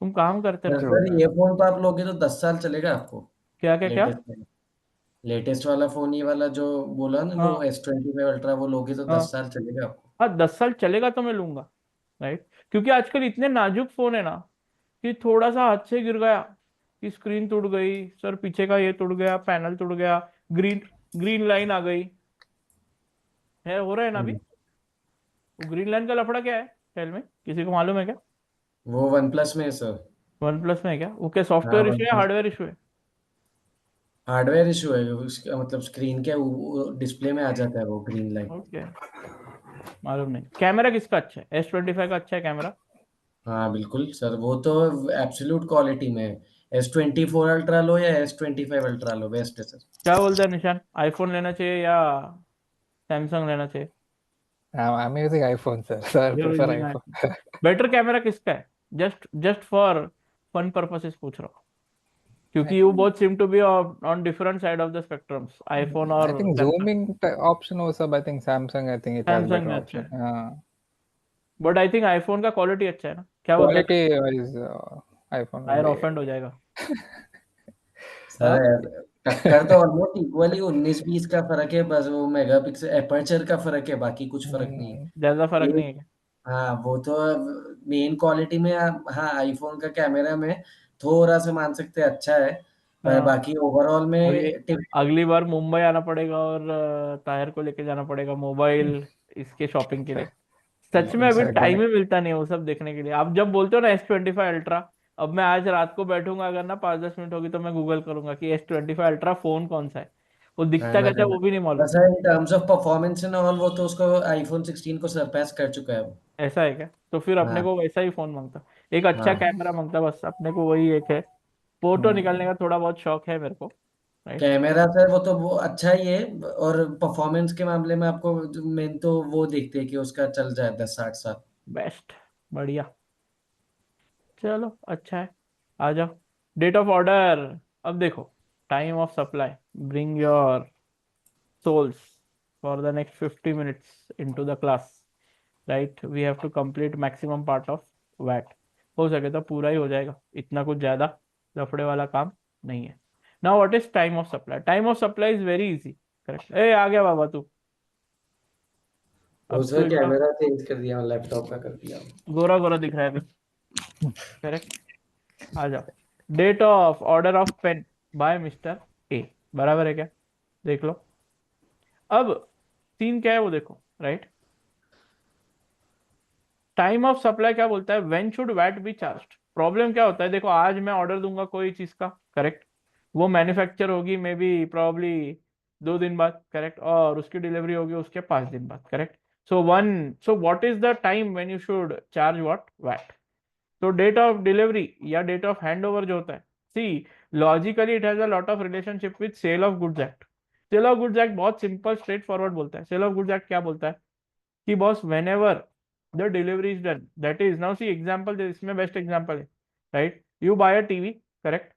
[SPEAKER 1] तुम काम करते रहो।
[SPEAKER 3] True.
[SPEAKER 2] सर ये फोन तो आप लोगे तो 10 साल चलेगा आपको।
[SPEAKER 1] क्या क्या क्या?
[SPEAKER 2] लेटेस्ट लेटेस्ट वाला फोन, ये वाला जो बोला ना, वो
[SPEAKER 1] हाँ
[SPEAKER 2] S25 अल्ट्रा, वो लोगे तो
[SPEAKER 1] हाँ
[SPEAKER 2] 10 साल चलेगा आपको।
[SPEAKER 1] हाँ, 10 साल चलेगा तो मैं लूंगा, राइट। क्योंकि आजकल इतने नाजुक फोन है ना कि थोड़ा सा हाथ से गिर गया कि स्क्रीन टूट गई, सर पीछे का ये टूट गया, पैनल टूट गया, ग्रीन ग्रीन लाइन आ गई है, हो रहा है ना अभी।
[SPEAKER 2] हम्म।
[SPEAKER 1] वो ग्रीन लाइन का लफड़ा क्या है, टेल में, किसी को मालूम है क्या?
[SPEAKER 2] वो वन प्लस में है सर।
[SPEAKER 1] वन प्लस में है क्या? वो क्या
[SPEAKER 2] हाँ
[SPEAKER 1] सॉफ्टवेयर
[SPEAKER 2] वन
[SPEAKER 1] इशू है,
[SPEAKER 2] प्लस,
[SPEAKER 1] हार्डवेयर इशू है?
[SPEAKER 2] हार्डवेयर इशू है उसका, मतलब स्क्रीन के डिस्प्ले में आ जाता है वो ग्रीन लाइन।
[SPEAKER 1] ओके, मालूम नहीं। कैमरा किसका अच्छा है? S25 का अच्छा है कैमरा?
[SPEAKER 2] हाँ बिल्कुल सर, वो तो एब्सोल्यूट क्वालिटी में है। S24 अल्ट्रा लो या S25 अल्ट्रा लो, बेस्ट है सर।
[SPEAKER 1] क्या बोलता है निशान, आईफोन लेना चाहिए या सैमसंग लेना चाहिए?
[SPEAKER 3] I'm using iPhone, sir. So I
[SPEAKER 1] You're
[SPEAKER 3] prefer
[SPEAKER 1] using
[SPEAKER 3] iPhone.
[SPEAKER 1] iPhone. Better camera किसका है? Just just for fun purposes पूछ रहा हूँ,
[SPEAKER 3] I
[SPEAKER 1] क्योंकि वो
[SPEAKER 3] think
[SPEAKER 1] बहुत seem to be on different side of the spectrums, iPhone
[SPEAKER 3] I
[SPEAKER 1] और
[SPEAKER 3] think
[SPEAKER 1] Samsung.
[SPEAKER 3] zooming option also. I think Samsung. I think it has
[SPEAKER 1] Samsung
[SPEAKER 3] better
[SPEAKER 1] में अच्छा
[SPEAKER 3] option.
[SPEAKER 1] है, बट आई थिंक आईफोन का क्वालिटी अच्छा है ना, क्या बोलता है?
[SPEAKER 3] Quality wise, iPhone will
[SPEAKER 1] tyre
[SPEAKER 3] be.
[SPEAKER 1] Offend हो जाएगा।
[SPEAKER 2] सर
[SPEAKER 1] हाँ
[SPEAKER 2] टक्कर तो ऑलमोस्ट इक्वली 19-20 का फर्क है, बस वो मेगापिक्सल एपर्चर का फर्क है, बाकी कुछ फर्क नहीं है।
[SPEAKER 1] ज्यादा फर्क
[SPEAKER 2] ये
[SPEAKER 1] नहीं है क्या?
[SPEAKER 2] हाँ वो तो मेन क्वालिटी में हाँ आईफोन का कैमरा में थोड़ा सा मान सकते हैं अच्छा है, पर
[SPEAKER 1] हाँ,
[SPEAKER 2] बाकी ओवरऑल
[SPEAKER 1] अभी
[SPEAKER 2] में टिप।
[SPEAKER 1] अगली बार मुंबई आना पड़ेगा और ताहिर को लेके जाना पड़ेगा मोबाइल इसके शॉपिंग के लिए। सच में अभी
[SPEAKER 3] Sir,
[SPEAKER 1] टाइम ही मिलता नहीं है वो सब देखने के लिए। आप जब बोलते हो ना S25 अल्ट्रा, अब मैं आज रात को बैठूंगा, अगर ना 5-10 मिनट होगी तो मैं गूगल करूंगा कि S25 अल्ट्रा फोन कौन सा है, वो
[SPEAKER 2] है
[SPEAKER 1] दिखता
[SPEAKER 2] ना,
[SPEAKER 1] कैसा है वो भी नहीं मालूम।
[SPEAKER 2] बस in terms of performance and all, वो तो उसको आईफोन 16 को सरपास कर चुका है वो।
[SPEAKER 1] ऐसा है क्या? तो फिर अपने
[SPEAKER 2] हाँ
[SPEAKER 1] को वैसा ही फोन मांगता, एक अच्छा
[SPEAKER 2] हाँ।
[SPEAKER 1] कैमरा मांगता, बस अपने को वही एक है। फोटो निकालने का थोड़ा बहुत शौक है मेरे को, राइट।
[SPEAKER 2] कैमरा सर वो तो वो अच्छा ही है, और परफॉर्मेंस के मामले में आपको मेन तो वो देखते हैं कि उसका चल जाए 10-60 साल।
[SPEAKER 1] बेस्ट, बढ़िया, चलो अच्छा है। आ जाओ, डेट ऑफ ऑर्डर। अब देखो, time of supply, bring your souls for the next 50 minutes into the class, right? We have to complete maximum part of VAT। हो सके तो पूरा ही हो जाएगा, इतना कुछ ज्यादा लफड़े वाला काम नहीं है। Now what is time of supply? Time of supply is very easy, correct. ए आ गया बाबा तू,
[SPEAKER 2] वो
[SPEAKER 1] अब तू
[SPEAKER 2] सर
[SPEAKER 1] एकदम
[SPEAKER 2] कैमरा चेंज कर दिया, लैपटॉप का कर दिया।
[SPEAKER 1] गोरा गोरा दिख रहा है अभी, करेक्ट। आ जाओ, date of order of pen by mister A, बराबर है क्या? देख लो। अब सीन क्या है वो देखो, राइट। टाइम ऑफ सप्लाई क्या बोलता है, when should VAT be charged. Problem क्या होता है, देखो आज मैं ऑर्डर दूंगा कोई चीज का, करेक्ट, वो मैन्युफैक्चर होगी मे बी प्रॉब्ली 2 दिन बाद, करेक्ट, और उसकी डिलीवरी होगी उसके 5 दिन बाद, correct. So what is the time when you should charge what, VAT? तो डेट ऑफ डिलीवरी या डेट ऑफ हैंड ओवर जो होता है, see logically it has a lot of relationship with sale of goods act. Sale of goods act बहुत सिंपल स्ट्रेट फॉरवर्ड बोलता है। सेल ऑफ गुड्स एक्ट क्या बोलता है कि boss whenever the delivery is done, that is, now see example, इसमें बेस्ट एग्जाम्पल है, right. You buy a TV, correct,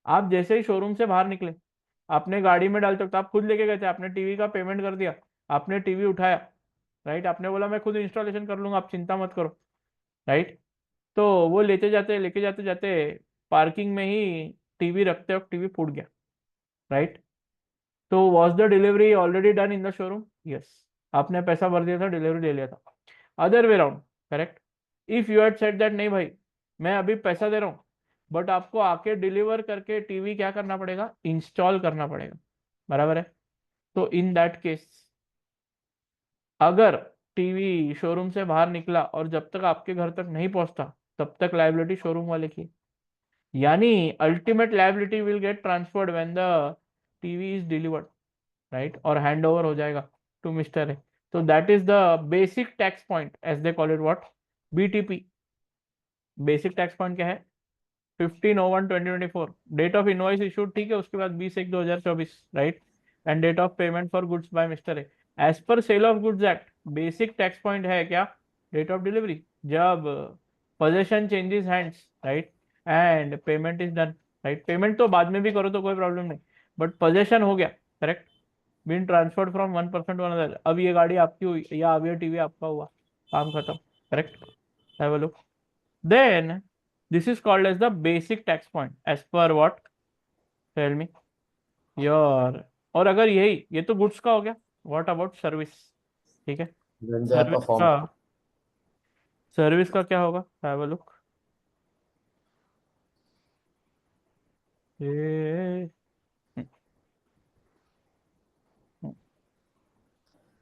[SPEAKER 1] आप जैसे ही शोरूम से बाहर निकले, आपने गाड़ी में डालते वक्त आप खुद लेके गए थे, आपने टीवी का पेमेंट कर दिया, आपने टीवी उठाया, राइट, आपने बोला मैं खुद इंस्टॉलेशन कर लूंगा, आप चिंता मत करो, राइट। तो वो लेके जाते जाते पार्किंग में ही टीवी रखते वक्त टीवी फूट गया, राइट। तो was the delivery already done in the showroom? Yes, आपने पैसा भर दिया था, डिलीवरी ले लिया था। Other way round, correct, if you had said that नहीं भाई मैं अभी पैसा दे रहा हूँ, बट आपको आके डिलीवर करके टीवी क्या करना पड़ेगा, इंस्टॉल करना पड़ेगा, बराबर है। तो इन दैट केस, अगर टीवी शोरूम से बाहर निकला और जब तक आपके घर तक नहीं पहुंचता तब तक लाइबिलिटी शोरूम वाले की, यानी ultimate liability will get transferred when the TV is delivered, right, और हैंड ओवर हो जाएगा टू मिस्टर ए। तो that is the basic tax point as they call it what, BTP, basic tax point क्या है? 15/01/2024 डेट ऑफ इनवॉइस इशूड, ठीक है, उसके बाद 20/1/2024, right, and date of payment for goods by mister A. As per sale of goods act basic tax point है क्या? डेट ऑफ डिलीवरी, जब possession changes hands, right, and payment is done, right. Payment तो बाद में भी करो तो कोई प्रॉब्लम नहीं, बट पोजेशन हो गया, correct, been transferred from one person to another, अब ये गाड़ी आपकी हुई या अब ये टीवी आपका हुआ, काम खत्म, correct. Have a look, then this is called as the basic tax point as per what? Tell me your, और अगर यही, ये तो गुड्स का हो गया, what about सर्विस? ठीक है,
[SPEAKER 2] when they are
[SPEAKER 1] service
[SPEAKER 2] performed.
[SPEAKER 1] का, सर्विस का क्या होगा? हैव अ लुक, ये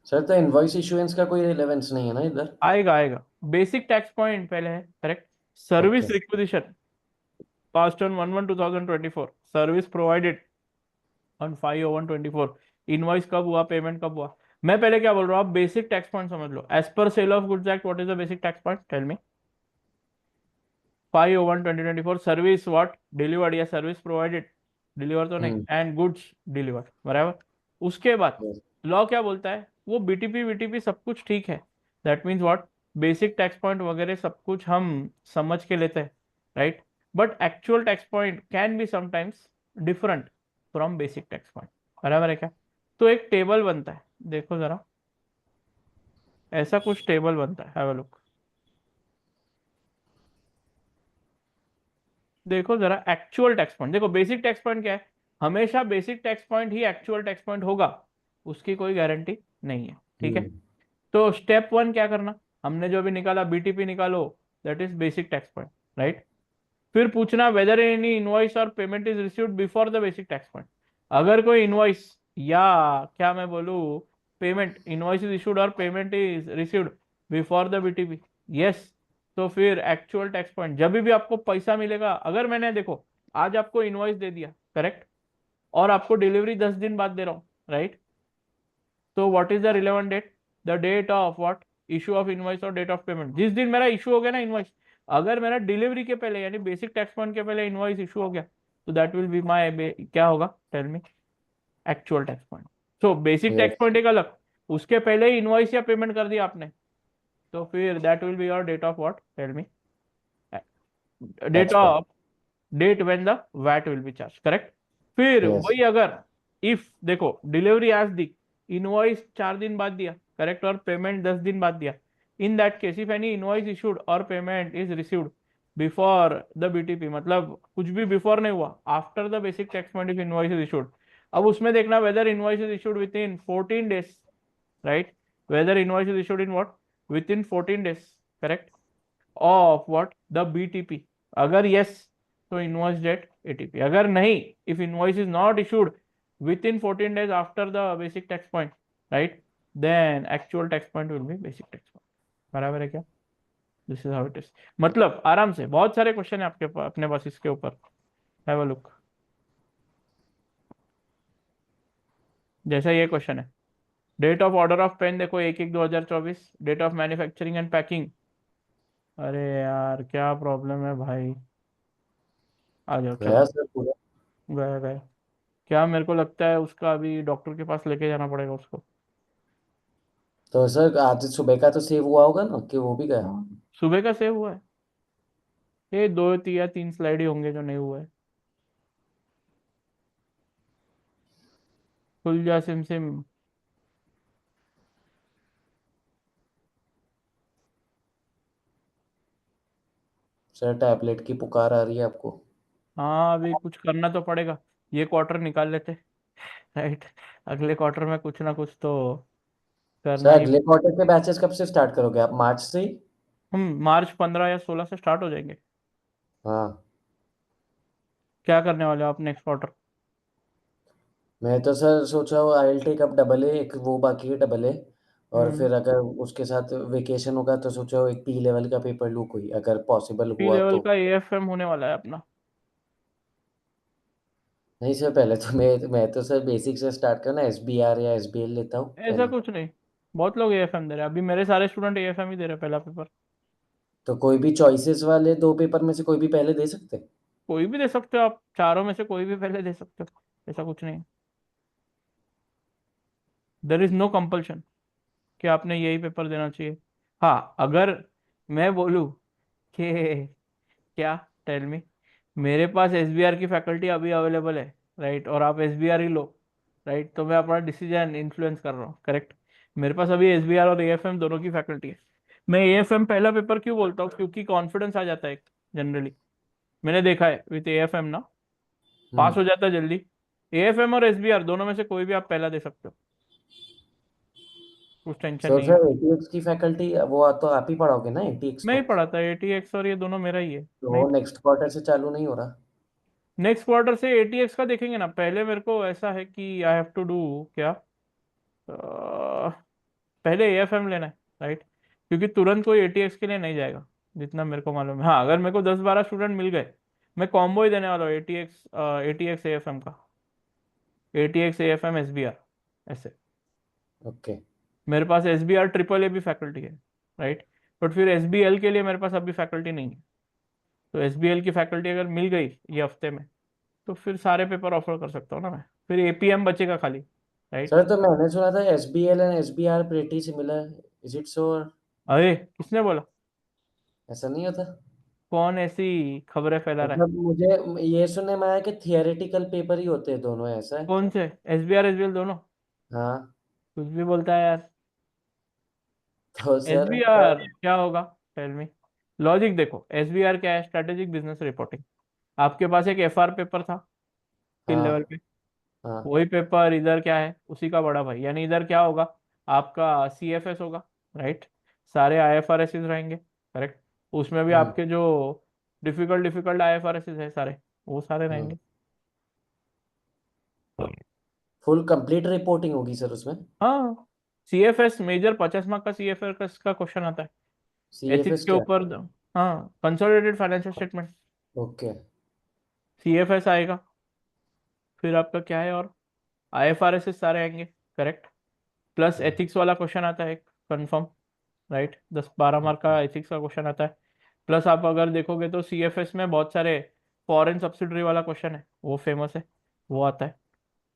[SPEAKER 2] सर तो इनवॉइस इशुएंस का कोई रिलेवेंस नहीं है ना इधर?
[SPEAKER 1] आएगा आएगा, बेसिक टैक्स पॉइंट पहले है, correct. Service
[SPEAKER 2] Okay.
[SPEAKER 1] Requisition passed on 1/1/2024, service provided on 5/1/24, invoice कब हुआ, पेमेंट कब हुआ। मैं पहले क्या बोल रहा हूँ, आप बेसिक टैक्स पॉइंट समझ लो। As per sale of goods act what is the basic tax point? Tell me. 5/1/2024 service what delivered या सर्विस प्रोवाइडेड, डिलीवर तो नहीं, एंड गुड्स डिलीवर्ड, बराबर। उसके बाद
[SPEAKER 2] Yes.
[SPEAKER 1] लॉ क्या बोलता है? वो बीटीपी वीटीपी सब कुछ ठीक है, that means what, basic tax point वगैरह सब कुछ हम समझ के लेते हैं, right, but actual tax point can be sometimes different from basic tax point, बराबर है क्या? तो एक टेबल बनता है, देखो जरा, ऐसा कुछ टेबल बनता है, हैव अ लुक, देखो जरा, एक्चुअल टैक्स पॉइंट देखो। बेसिक टैक्स पॉइंट क्या है? हमेशा बेसिक टैक्स पॉइंट ही एक्चुअल टैक्स पॉइंट होगा, उसकी कोई गारंटी नहीं है, ठीक है। तो स्टेप वन क्या करना, हमने जो अभी निकाला बीटीपी निकालो, that is basic tax point, right. फिर पूछना वेदर एनी इनवॉइस और payment is received before the basic tax point, अगर कोई इनवॉइस या क्या मैं बोलूँ, पेमेंट, इनवॉइस इज इशूड और payment is received before the BTP, yes, तो फिर एक्चुअल टैक्स पॉइंट, जब भी आपको पैसा मिलेगा, अगर मैंने देखो आज आपको इनवॉइस दे दिया, करेक्ट, और आपको डिलीवरी 10 दिन बाद दे रहा हूँ, राइट, तो what is the relevant date? The date of what, issue of invoice और डेट ऑफ पेमेंट। जिस दिन मेरा इशू हो गया ना इनवॉइस, अगर मेरा डिलीवरी के पहले यानी बेसिक टैक्स पॉइंट के पहले इनवॉइस इशू हो गया, तो दैट विल बी माय, क्या होगा? Tell me, actual tax point. So basic tax
[SPEAKER 2] Yes.
[SPEAKER 1] Point एक अलग, उसके पहले ही इनवॉइस या पेमेंट कर दिया आपने, तो फिर that will be your date of what? Tell me, date
[SPEAKER 2] Tax point.
[SPEAKER 1] Of, date when the VAT will be charge, correct. फिर
[SPEAKER 2] Yes.
[SPEAKER 1] वही अगर, इफ देखो डिलीवरी आज दी, इनवॉइस 4 दिन बाद दिया, करेक्ट, और पेमेंट 10 दिन बाद दिया, in that case if any invoice issued और payment is received before the BTP, मतलब कुछ भी बिफोर नहीं हुआ, after the basic tax point if invoice is issued, अब उसमें देखना whether invoice is issued within 14 days, right, whether invoice is issued in what, within 14 days, correct, of what, the BTP, अगर यस तो इनवॉइस डेट एटीपी, अगर नहीं, if invoice is not issued within 14 days after the basic tax point, right, then actual tax point will be basic tax point, बराबर है क्या? This is how it is, मतलब आराम से, बहुत सारे क्वेश्चन है आपके पास, अपने पास इसके ऊपर, हैव अ लुक। जैसा ये क्वेश्चन है, date of order of pen देखो 1/1/2024, date of manufacturing and packing, अरे यार क्या प्रॉब्लम है भाई, आ जाओ चलो,
[SPEAKER 2] गया सर पूरा।
[SPEAKER 1] गए गए, क्या मेरे को लगता है उसका अभी डॉक्टर के पास लेके जाना पड़ेगा उसको।
[SPEAKER 2] तो सर आज सुबह का तो सेव हुआ होगा ना कि वो भी गया?
[SPEAKER 1] सुबह का सेव हुआ है, ये 2 या 3 स्लाइड ही होंगे जो नहीं हुआ है। खुल जा सिम सिम,
[SPEAKER 2] सर टैबलेट की पुकार आ रही है आपको?
[SPEAKER 1] हाँ अभी कुछ करना तो पड़ेगा, ये क्वार्टर निकाल लेते, राइट, अगले क्वार्टर में कुछ ना कुछ तो
[SPEAKER 2] सर
[SPEAKER 1] करना ही।
[SPEAKER 2] अगले क्वार्टर के बैचेस कब से स्टार्ट करोगे आप, मार्च से ही?
[SPEAKER 1] हम मार्च 15 या 16 से स्टार्ट हो जाएंगे।
[SPEAKER 2] हाँ।
[SPEAKER 1] क्या करने वाले हो आप नेक्स्ट क्वार्टर?
[SPEAKER 2] मैं तो सर सोचा हूँ I will take up double A, एक वो बाकी है डबल ए, और
[SPEAKER 1] हम्म,
[SPEAKER 2] फिर अगर उसके साथ वेकेशन होगा तो सोचा हूँ एक पी लेवल का पेपर लूँ कोई, अगर पॉसिबल
[SPEAKER 1] पी
[SPEAKER 2] हुआ
[SPEAKER 1] लेवल
[SPEAKER 2] तो।
[SPEAKER 1] का एएफएम होने वाला है अपना।
[SPEAKER 2] नहीं सर पहले तो मैं तो सर बेसिक से स्टार्ट करना, एस बी आर या एस बी एल लेता हूँ
[SPEAKER 1] ऐसा
[SPEAKER 2] पहले।
[SPEAKER 1] कुछ नहीं, बहुत लोग एएफएम दे रहे हैं, अभी मेरे सारे स्टूडेंट एएफएम ही दे रहे हैं पहला पेपर।
[SPEAKER 2] तो कोई भी चॉइसेस वाले 2 पेपर में से कोई भी पहले दे सकते हैं?
[SPEAKER 1] कोई भी दे सकते हो आप, चारों में से कोई भी पहले दे सकते हो, ऐसा कुछ नहीं है। देर इज नो कंपल्शन कि आपने यही पेपर देना चाहिए। हाँ, अगर मैं बोलूँ कि क्या, टेल मी, मेरे पास एसबीआर की फैकल्टी अभी अवेलेबल है, राइट, और आप एसबीआर ही लो, राइट, तो मैं अपना डिसीजन इन्फ्लुएंस कर रहा हूँ, करेक्ट। मेरे पास अभी एसबीआर और एएफएम दोनों की फैकल्टी है। मैं एएफएम पहला पेपर क्यों बोलता हूँ, क्योंकि कॉन्फिडेंस आ जाता है जनरली। मैंने देखा है विथ एएफएम ना, पास हो जाता है जल्दी। एएफएम और एसबीआर दोनों में से कोई भी आप पहला दे सकते हो, कुछ टेंशन
[SPEAKER 2] सर
[SPEAKER 1] नहीं है।
[SPEAKER 2] सर एटीएक्स की फैकल्टी वो तो आप ही पढ़ाओगे ना एटीएक्स
[SPEAKER 1] मैं ही
[SPEAKER 2] को?
[SPEAKER 1] पढ़ाता, एटीएक्स और ये दोनों मेरा ही है,
[SPEAKER 2] तो
[SPEAKER 1] मैं ही।
[SPEAKER 2] वो नेक्स्ट क्वार्टर से चालू नहीं हो रहा?
[SPEAKER 1] नेक्स्ट क्वार्टर से एटीएक्स का देखेंगे ना, पहले मेरे को ऐसा है कि आई हैव टू डू क्या, पहले एएफएम लेना है, राइट, क्योंकि तुरंत कोई एटीएक्स के लिए नहीं जाएगा, जितना मेरे को मालूम है। हाँ, अगर मेरे को 10-12 स्टूडेंट मिल गए, मैं कॉम्बो ही देने वाला हूँ, एटीएक्स एटीएक्स एएफएम का, एटीएक्स एएफएम एसबीआर, ऐसे।
[SPEAKER 2] ओके।
[SPEAKER 1] मेरे पास एसबीआर ट्रिपल ए भी फैकल्टी है, राइट, बट फिर एसबीएल के लिए मेरे पास अभी फैकल्टी नहीं है। तो एसबीएल की फैकल्टी अगर मिल गई ये हफ्ते में, तो फिर सारे पेपर ऑफर कर सकता हूँ ना मैं, फिर एपीएम बचेगा खाली, राइट।
[SPEAKER 2] सर तो मैंने सुना था SBL and SBR pretty similar, is it so?
[SPEAKER 1] अरे किसने बोला?
[SPEAKER 2] ऐसा नहीं होता?
[SPEAKER 1] कौन ऐसी खबरें फैला रहा है?
[SPEAKER 2] मतलब मुझे ये सुनने में आया कि थियोरेटिकल पेपर ही होते हैं दोनों, ऐसा है?
[SPEAKER 1] कौन से? एसबीआर एसबीएल दोनों?
[SPEAKER 2] हाँ।
[SPEAKER 1] कुछ भी बोलता है यार।
[SPEAKER 2] तो सर
[SPEAKER 1] एसबीआर क्या होगा, टेल मी। लॉजिक देखो, एसबीआर क्या है, स्ट्रेटेजिक बिजनेस रिपोर्टिंग। आपके पास एक एफआर पेपर था स्किल
[SPEAKER 2] हाँ
[SPEAKER 1] लेवल पे,
[SPEAKER 2] हाँ।
[SPEAKER 1] वही पेपर इधर क्या है, उसी का बड़ा भाई, यानी इधर क्या होगा, आपका सीएफएस होगा, राइट, सारे आईएफआरएस रहेंगे, करेक्ट। उसमें भी
[SPEAKER 2] हम्म
[SPEAKER 1] आपके जो डिफिकल्ट डिफिकल्ट आईएफआरएस है सारे, वो सारे
[SPEAKER 2] हम्म।
[SPEAKER 1] रहेंगे।
[SPEAKER 2] फुल कंप्लीट रिपोर्टिंग होगी सर उसमें?
[SPEAKER 1] हाँ, सीएफएस मेजर 50 मार्क का सीएफएस का क्वेश्चन आता है, एथिक्स
[SPEAKER 2] सीएफएस
[SPEAKER 1] के
[SPEAKER 2] क्या?
[SPEAKER 1] ऊपर। हाँ, consolidated financial statement,
[SPEAKER 2] okay.
[SPEAKER 1] CFS आएगा। फिर आपका क्या है, और आईएफआरएस सारे आएंगे, करेक्ट। प्लस एथिक्स वाला क्वेश्चन आता है कंफर्म, राइट, 10-12 मार्क का एथिक्स का क्वेश्चन आता है। प्लस आप अगर देखोगे तो सीएफएस में बहुत सारे फॉरेन सब्सिडरी वाला क्वेश्चन है, वो फेमस है, वो आता है,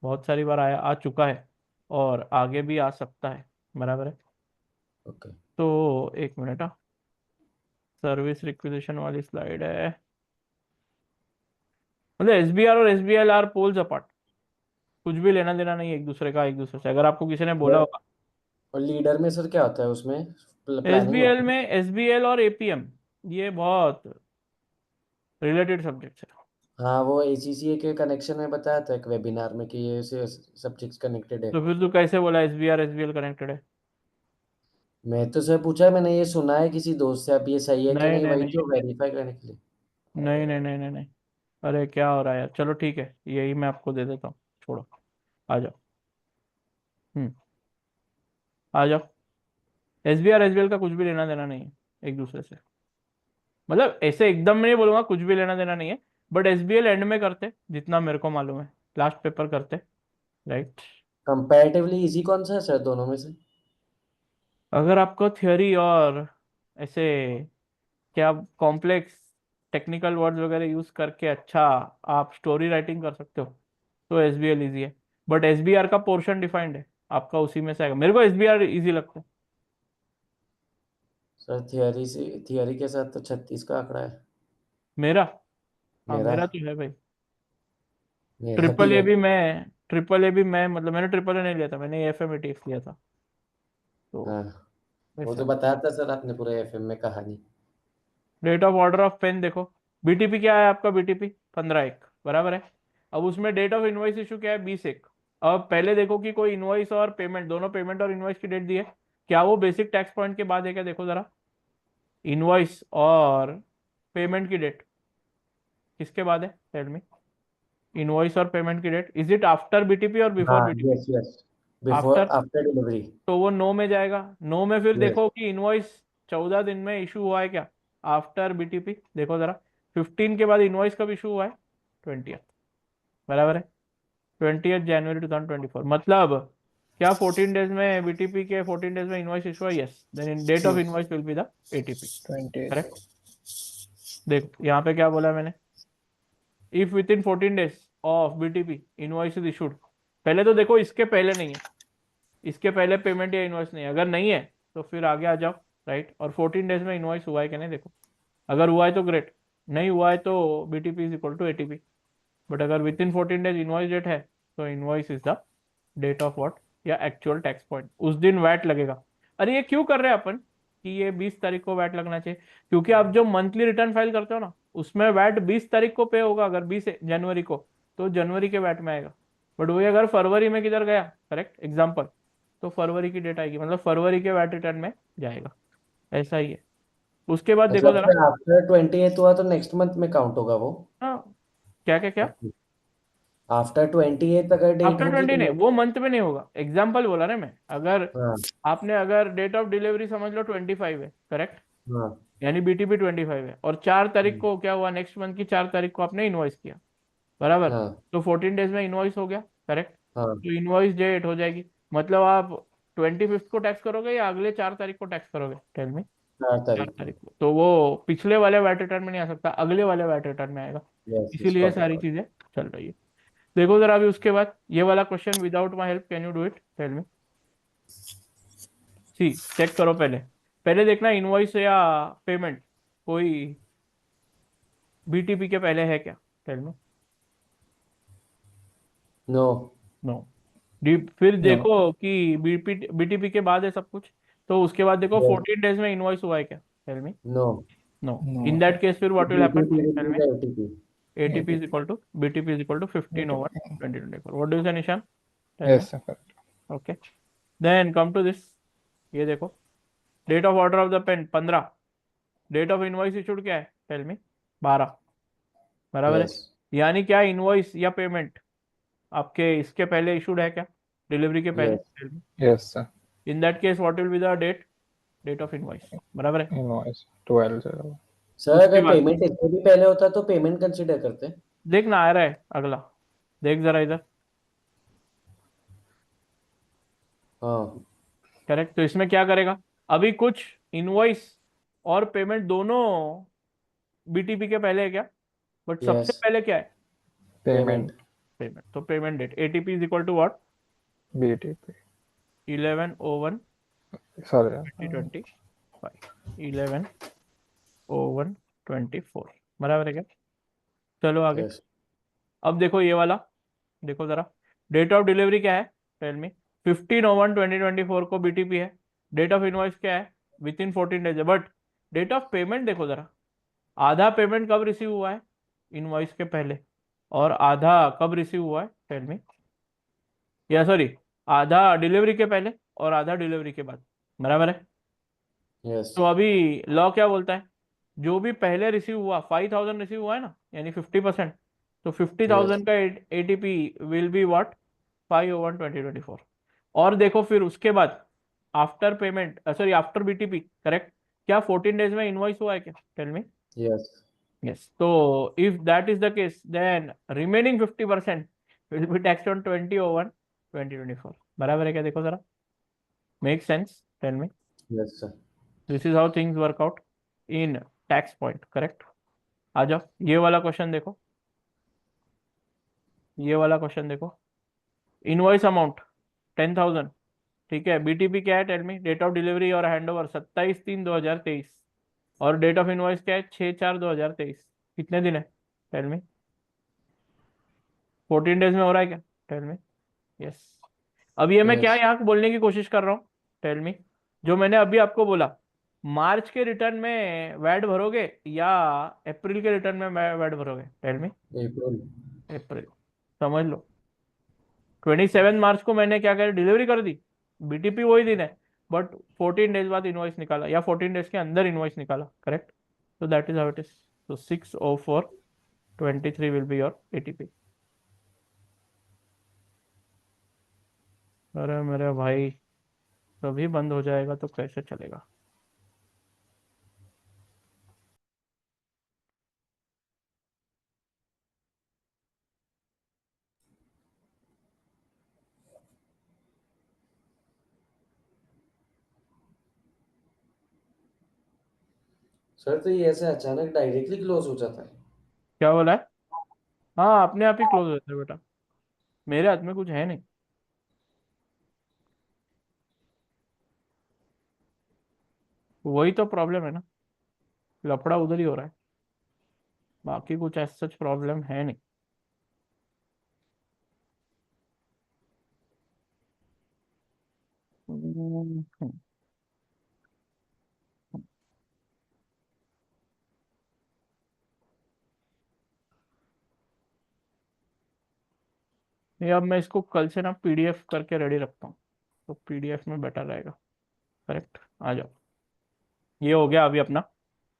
[SPEAKER 1] बहुत सारी बार आया, आ चुका है, और आगे भी आ सकता है, बराबर है।
[SPEAKER 2] ओके।
[SPEAKER 1] तो एक मिनट, सर्विस रिक्विजिशन वाली स्लाइड है, मतलब एसबीआर और एसबीएल आर पोल्स अपार्ट, कुछ भी लेना देना नहीं है एक दूसरे का, एक दूसरे से, अगर आपको किसी ने बोला होगा।
[SPEAKER 2] और लीडर में सर क्या होता है उसमें? प्लानिंग
[SPEAKER 1] एसबीएल
[SPEAKER 2] होती है?
[SPEAKER 1] में एसबीएल और एपीएम, ये बहुत रिलेटेड सब्जेक्ट्स है।
[SPEAKER 2] हाँ वो एसीसीए के कनेक्शन में बताया था एक वेबिनार में कि ये से सब्जेक्ट्स कनेक्टेड है।
[SPEAKER 1] तो फिर तू कैसे बोला एसबीआर एसबीएल कनेक्टेड है?
[SPEAKER 2] मैं तो सर पूछा, मैंने ये सुना है किसी दोस्त से, अब ये सही है कि
[SPEAKER 1] नहीं
[SPEAKER 2] नहीं
[SPEAKER 1] नहीं
[SPEAKER 2] वही
[SPEAKER 1] नहीं
[SPEAKER 2] तो वेरीफाई करने के लिए।
[SPEAKER 1] नहीं नहीं नहीं नहीं नहीं। अरे क्या हो रहा है यार, चलो ठीक है, यही मैं आपको दे देता हूँ, छोड़ो, आ जाओ। हम्म, आ जाओ। एसबीआर एसबीएल का कुछ भी लेना देना नहीं है एक दूसरे से, मतलब ऐसे एकदम नहीं बोलूंगा कुछ भी लेना देना नहीं है, बट एसबीएल एंड में करते, जितना मेरे को मालूम है, लास्ट पेपर करते, राइट।
[SPEAKER 2] कंपैरेटिवली इजी कौन सा है सर दोनों में से?
[SPEAKER 1] अगर आपको थियोरी और ऐसे क्या कॉम्प्लेक्स टेक्निकल वर्ड्स वगैरह यूज करके अच्छा आप स्टोरी राइटिंग कर सकते हो, तो एसबीएल इजी है, बट एसबीआर का पोर्शन डिफाइंड है, आपका उसी में से आएगा। मेरे को एसबीआर इजी लगता है।
[SPEAKER 2] सर थियरी से, थियरी के साथ तो 36 का आंकड़ा है।
[SPEAKER 1] मेरा, हाँ
[SPEAKER 2] मेरा
[SPEAKER 1] मेरा तो है भाई।
[SPEAKER 2] मेरा भी
[SPEAKER 1] ट्रिपल ए
[SPEAKER 2] है।
[SPEAKER 1] भी मैं, ट्रिपल ए भी मैं, मतलब मैंने ट्रिपल ए नहीं लिया था, मैंने एफ एम लिया था, तो
[SPEAKER 2] हाँ वो
[SPEAKER 1] वैसा
[SPEAKER 2] तो
[SPEAKER 1] है।
[SPEAKER 2] बताया था सर आपने पूरे एफएम में कहानी।
[SPEAKER 1] Date of order of pen देखो, बीटीपी क्या है आपका, बीटीपी 15/1, बराबर है। अब उसमें डेट ऑफ इनवॉइस इशू क्या है, 20/1। अब पहले देखो कि कोई इनवॉइस और पेमेंट, दोनों पेमेंट और इनवॉइस की डेट दी है, क्या वो बेसिक टैक्स पॉइंट के बाद है क्या, देखो जरा, इनवॉइस और पेमेंट की डेट किसके बाद है, टेल मी। इनवॉइस और पेमेंट की date, is it after BTP और बिफोर
[SPEAKER 2] हाँ
[SPEAKER 1] BTP?
[SPEAKER 2] Yes yes, before
[SPEAKER 1] after,
[SPEAKER 2] after delivery.
[SPEAKER 1] तो वो नो में जाएगा, नो में फिर
[SPEAKER 2] यस।
[SPEAKER 1] देखो कि इनवॉइस 14 दिन में इशू हुआ है क्या, आफ्टर बीटीपी, देखो जरा, 15 के बाद इनवॉइस कब इशू हुआ है, 20th, बराबर है, 20th जनवरी 2024, मतलब क्या 14 डेज में बीटीपी के 14 डेज में इनवॉइस इशू है? Yes, then in date of invoice will be the ATP.
[SPEAKER 3] 28
[SPEAKER 1] correct. देखो यहाँ पे क्या बोला मैंने, if within 14 days of BTP invoice is issued. पहले तो देखो इसके पहले नहीं है, इसके पहले पेमेंट या इनवॉइस नहीं है, अगर नहीं है तो फिर आगे आ जाओ, राइट। और 14 डेज में इनवॉइस हुआ है कि नहीं देखो, अगर हुआ है तो ग्रेट, नहीं हुआ है तो BTP is equal to ATP. But अगर within 14 days invoice date है तो invoice is the date of what, या एक्चुअल टैक्स पॉइंट, उस दिन वैट लगेगा। अरे ये क्यों कर रहे हैं अपन कि ये 20 तारीख को वैट लगना चाहिए? क्योंकि आप जो मंथली रिटर्न फाइल करते हो ना, उसमें वैट 20 तारीख को पे होगा, अगर 20 जनवरी को, तो जनवरी के वैट में आएगा। बट वही अगर फरवरी में किधर गया, करेक्ट एग्जाम्पल, तो फरवरी की डेट आएगी, मतलब फरवरी के वैट रिटर्न में जाएगा। ऐसा ही है। उसके बाद देखो
[SPEAKER 2] मतलब
[SPEAKER 1] जरा।
[SPEAKER 2] फिर आफ्टर 28 हुआ तो नेक्स्ट मंथ में काउंट होगा वो?
[SPEAKER 1] हाँ, क्या क्या क्या?
[SPEAKER 2] आफ्टर 28 अगर डेट
[SPEAKER 1] आफ्टर
[SPEAKER 2] होगी
[SPEAKER 1] 20
[SPEAKER 2] तो
[SPEAKER 1] नहीं,
[SPEAKER 2] next-
[SPEAKER 1] वो मंथ में नहीं होगा, एग्जाम्पल बोला ना मैं। अगर
[SPEAKER 2] हाँ
[SPEAKER 1] आपने, अगर डेट ऑफ डिलीवरी समझ लो 25 है, करेक्ट,
[SPEAKER 2] हाँ
[SPEAKER 1] यानी बीटीपी 25 है, और 4 तारीख को क्या हुआ, नेक्स्ट मंथ की 4 तारीख को आपने इनवॉइस किया, बराबर,
[SPEAKER 2] हाँ
[SPEAKER 1] तो 14 डेज में इनवॉइस हो गया, करेक्ट।
[SPEAKER 2] हाँ
[SPEAKER 1] तो इनवॉइस डेट हो जाएगी, मतलब आप 25 को टैक्स करोगे या अगले 4 तारीख को टैक्स करोगे, टेल मी।
[SPEAKER 2] 4 तारीख
[SPEAKER 1] 4 तारीख को, तो वो पिछले वाले वैट रिटर्न में नहीं आ सकता, अगले वाले वैट रिटर्न में आएगा।
[SPEAKER 2] यस यस
[SPEAKER 1] इसीलिए
[SPEAKER 2] गॉट
[SPEAKER 1] सारी
[SPEAKER 2] इट।
[SPEAKER 1] चीजें चल रही है। देखो जरा अभी उसके बाद ये वाला question, without my help can you do it, tell me. See, check करो पहले, पहले देखना इनवॉइस या पेमेंट कोई बीटीपी के पहले है क्या, टेल मी।
[SPEAKER 2] No
[SPEAKER 1] no. फिर
[SPEAKER 3] No,
[SPEAKER 1] देखो कि बीटीपी के बाद है सब कुछ, तो उसके बाद देखो
[SPEAKER 2] यस
[SPEAKER 1] 14 डेज में इनवॉइस हुआ है क्या, tell me.
[SPEAKER 2] No
[SPEAKER 1] no. In
[SPEAKER 3] no,
[SPEAKER 1] that case फिर what will happen,
[SPEAKER 2] BTP
[SPEAKER 1] tell me.
[SPEAKER 2] का ATP.
[SPEAKER 1] ATP is
[SPEAKER 3] ATP,
[SPEAKER 1] equal to BTP is equal to 15 over
[SPEAKER 3] ATP.
[SPEAKER 1] 2024, what do you say Nishan, tell me.
[SPEAKER 3] Yes, sir, correct.
[SPEAKER 1] Okay, then come to this. ये देखो, date of order of the pen 15, date of invoice issued क्या है, टेल मी, 12, बराबर है।
[SPEAKER 2] यस
[SPEAKER 1] यानी क्या, इनवॉइस या पेमेंट आपके इसके पहले इशूड है क्या, डिलीवरी के पहले,
[SPEAKER 2] yes
[SPEAKER 1] tell me.
[SPEAKER 3] Yes, sir.
[SPEAKER 1] In that case what will be the date, date of invoice, बराबर है।
[SPEAKER 3] Invoice 12/0.
[SPEAKER 2] सर,
[SPEAKER 1] उसके
[SPEAKER 2] अगर
[SPEAKER 1] बाद
[SPEAKER 2] पेमेंट इससे भी पहले होता तो पेमेंट कंसीडर करते।
[SPEAKER 1] देखना आ रहा है अगला, देख जरा इधर,
[SPEAKER 2] हाँ
[SPEAKER 1] करेक्ट। तो इसमें क्या करेगा, अभी कुछ इनवॉइस और पेमेंट दोनों बीटीपी के पहले है क्या, बट सबसे
[SPEAKER 2] यस
[SPEAKER 1] पहले क्या है,
[SPEAKER 3] Payment
[SPEAKER 2] पेमेंट
[SPEAKER 1] पेमेंट। तो payment date ATP is equal to what,
[SPEAKER 3] BTP.
[SPEAKER 1] 11/01
[SPEAKER 3] Sorry.
[SPEAKER 1] 2025, 11/01/24, बराबर है क्या। चलो आगे।
[SPEAKER 2] यस
[SPEAKER 1] अब देखो ये वाला, देखो जरा, डेट ऑफ डिलीवरी क्या है, टेल मी। 15/01/2024 को बीटीपी है। डेट ऑफ इनवॉइस क्या है, विद इन 14 डेज है। बट डेट ऑफ पेमेंट देखो जरा, आधा पेमेंट कब रिसीव हुआ है, इनवॉइस के पहले, और आधा कब रिसीव हुआ है, टेल मी। या सॉरी, आधा डिलीवरी के पहले और आधा डिलीवरी के बाद, बराबर है।
[SPEAKER 2] यस
[SPEAKER 1] तो अभी लॉ क्या बोलता है, जो भी पहले रिसीव हुआ, 5,000 रिसीव हुआ है ना, यानी 50%, तो फिफ्टी
[SPEAKER 2] यस
[SPEAKER 1] थाउजेंड का एटीपी विल बी व्हाट, 5/1/2024। और देखो फिर उसके बाद, after payment, sorry after BTP, correct, क्या 14 डेज में इनवॉइस हुआ है क्या, टेल मी।
[SPEAKER 2] यस
[SPEAKER 1] यस, तो if that is the case, then remaining 50% will be taxed on 20/1/2024, बराबर है क्या, देखो जरा, make sense, tell me.
[SPEAKER 2] Yes sir.
[SPEAKER 1] This is how things work out in tax point, correct. आ जाओ ये वाला क्वेश्चन देखो, ये वाला क्वेश्चन देखो, इनवॉइस अमाउंट 10,000, ठीक है। बीटीपी क्या है, tell me. Date of delivery और हैंडओवर 27/3/2023, और डेट ऑफ इनवॉइस क्या है, 6/4/2023। कितने दिन है, टेल मी। 14 डेज में हो रहा है क्या, टेल मी। यस। अब ये मैं क्या
[SPEAKER 2] यस
[SPEAKER 1] यहाँ बोलने की कोशिश कर रहा हूँ, टेल मी, जो मैंने अभी आपको बोला, मार्च के रिटर्न में वैट भरोगे या अप्रैल के रिटर्न में वैट भरोगे, टेल मी।
[SPEAKER 2] अप्रैल।
[SPEAKER 1] अप्रैल, समझ लो। 27 मार्च को मैंने क्या कर डिलीवरी कर दी, बीटीपी वही दिन है, बट 14 डेज बाद इनवॉइस निकाला, या 14 डेज के अंदर इनवॉइस निकाला, करेक्ट। तो that is how it is. तो 6/04/23 विल बी योर एटीपी। अरे मेरे भाई, तभी बंद हो जाएगा तो कैसे चलेगा।
[SPEAKER 2] सर तो ये ऐसे अचानक डायरेक्टली क्लोज हो जाता है?
[SPEAKER 1] क्या बोला है? हाँ, अपने आप ही क्लोज होता है बेटा, मेरे हाथ में कुछ है नहीं। वही तो प्रॉब्लम है ना, लफड़ा उधर ही हो रहा है, बाकी कुछ ऐसा सच प्रॉब्लम है नहीं। हम्म, ये अब मैं इसको कल से ना पीडीएफ करके रेडी रखता हूँ, तो पीडीएफ में बेटर रहेगा। करेक्ट, आ जाओ, ये हो गया अभी अपना।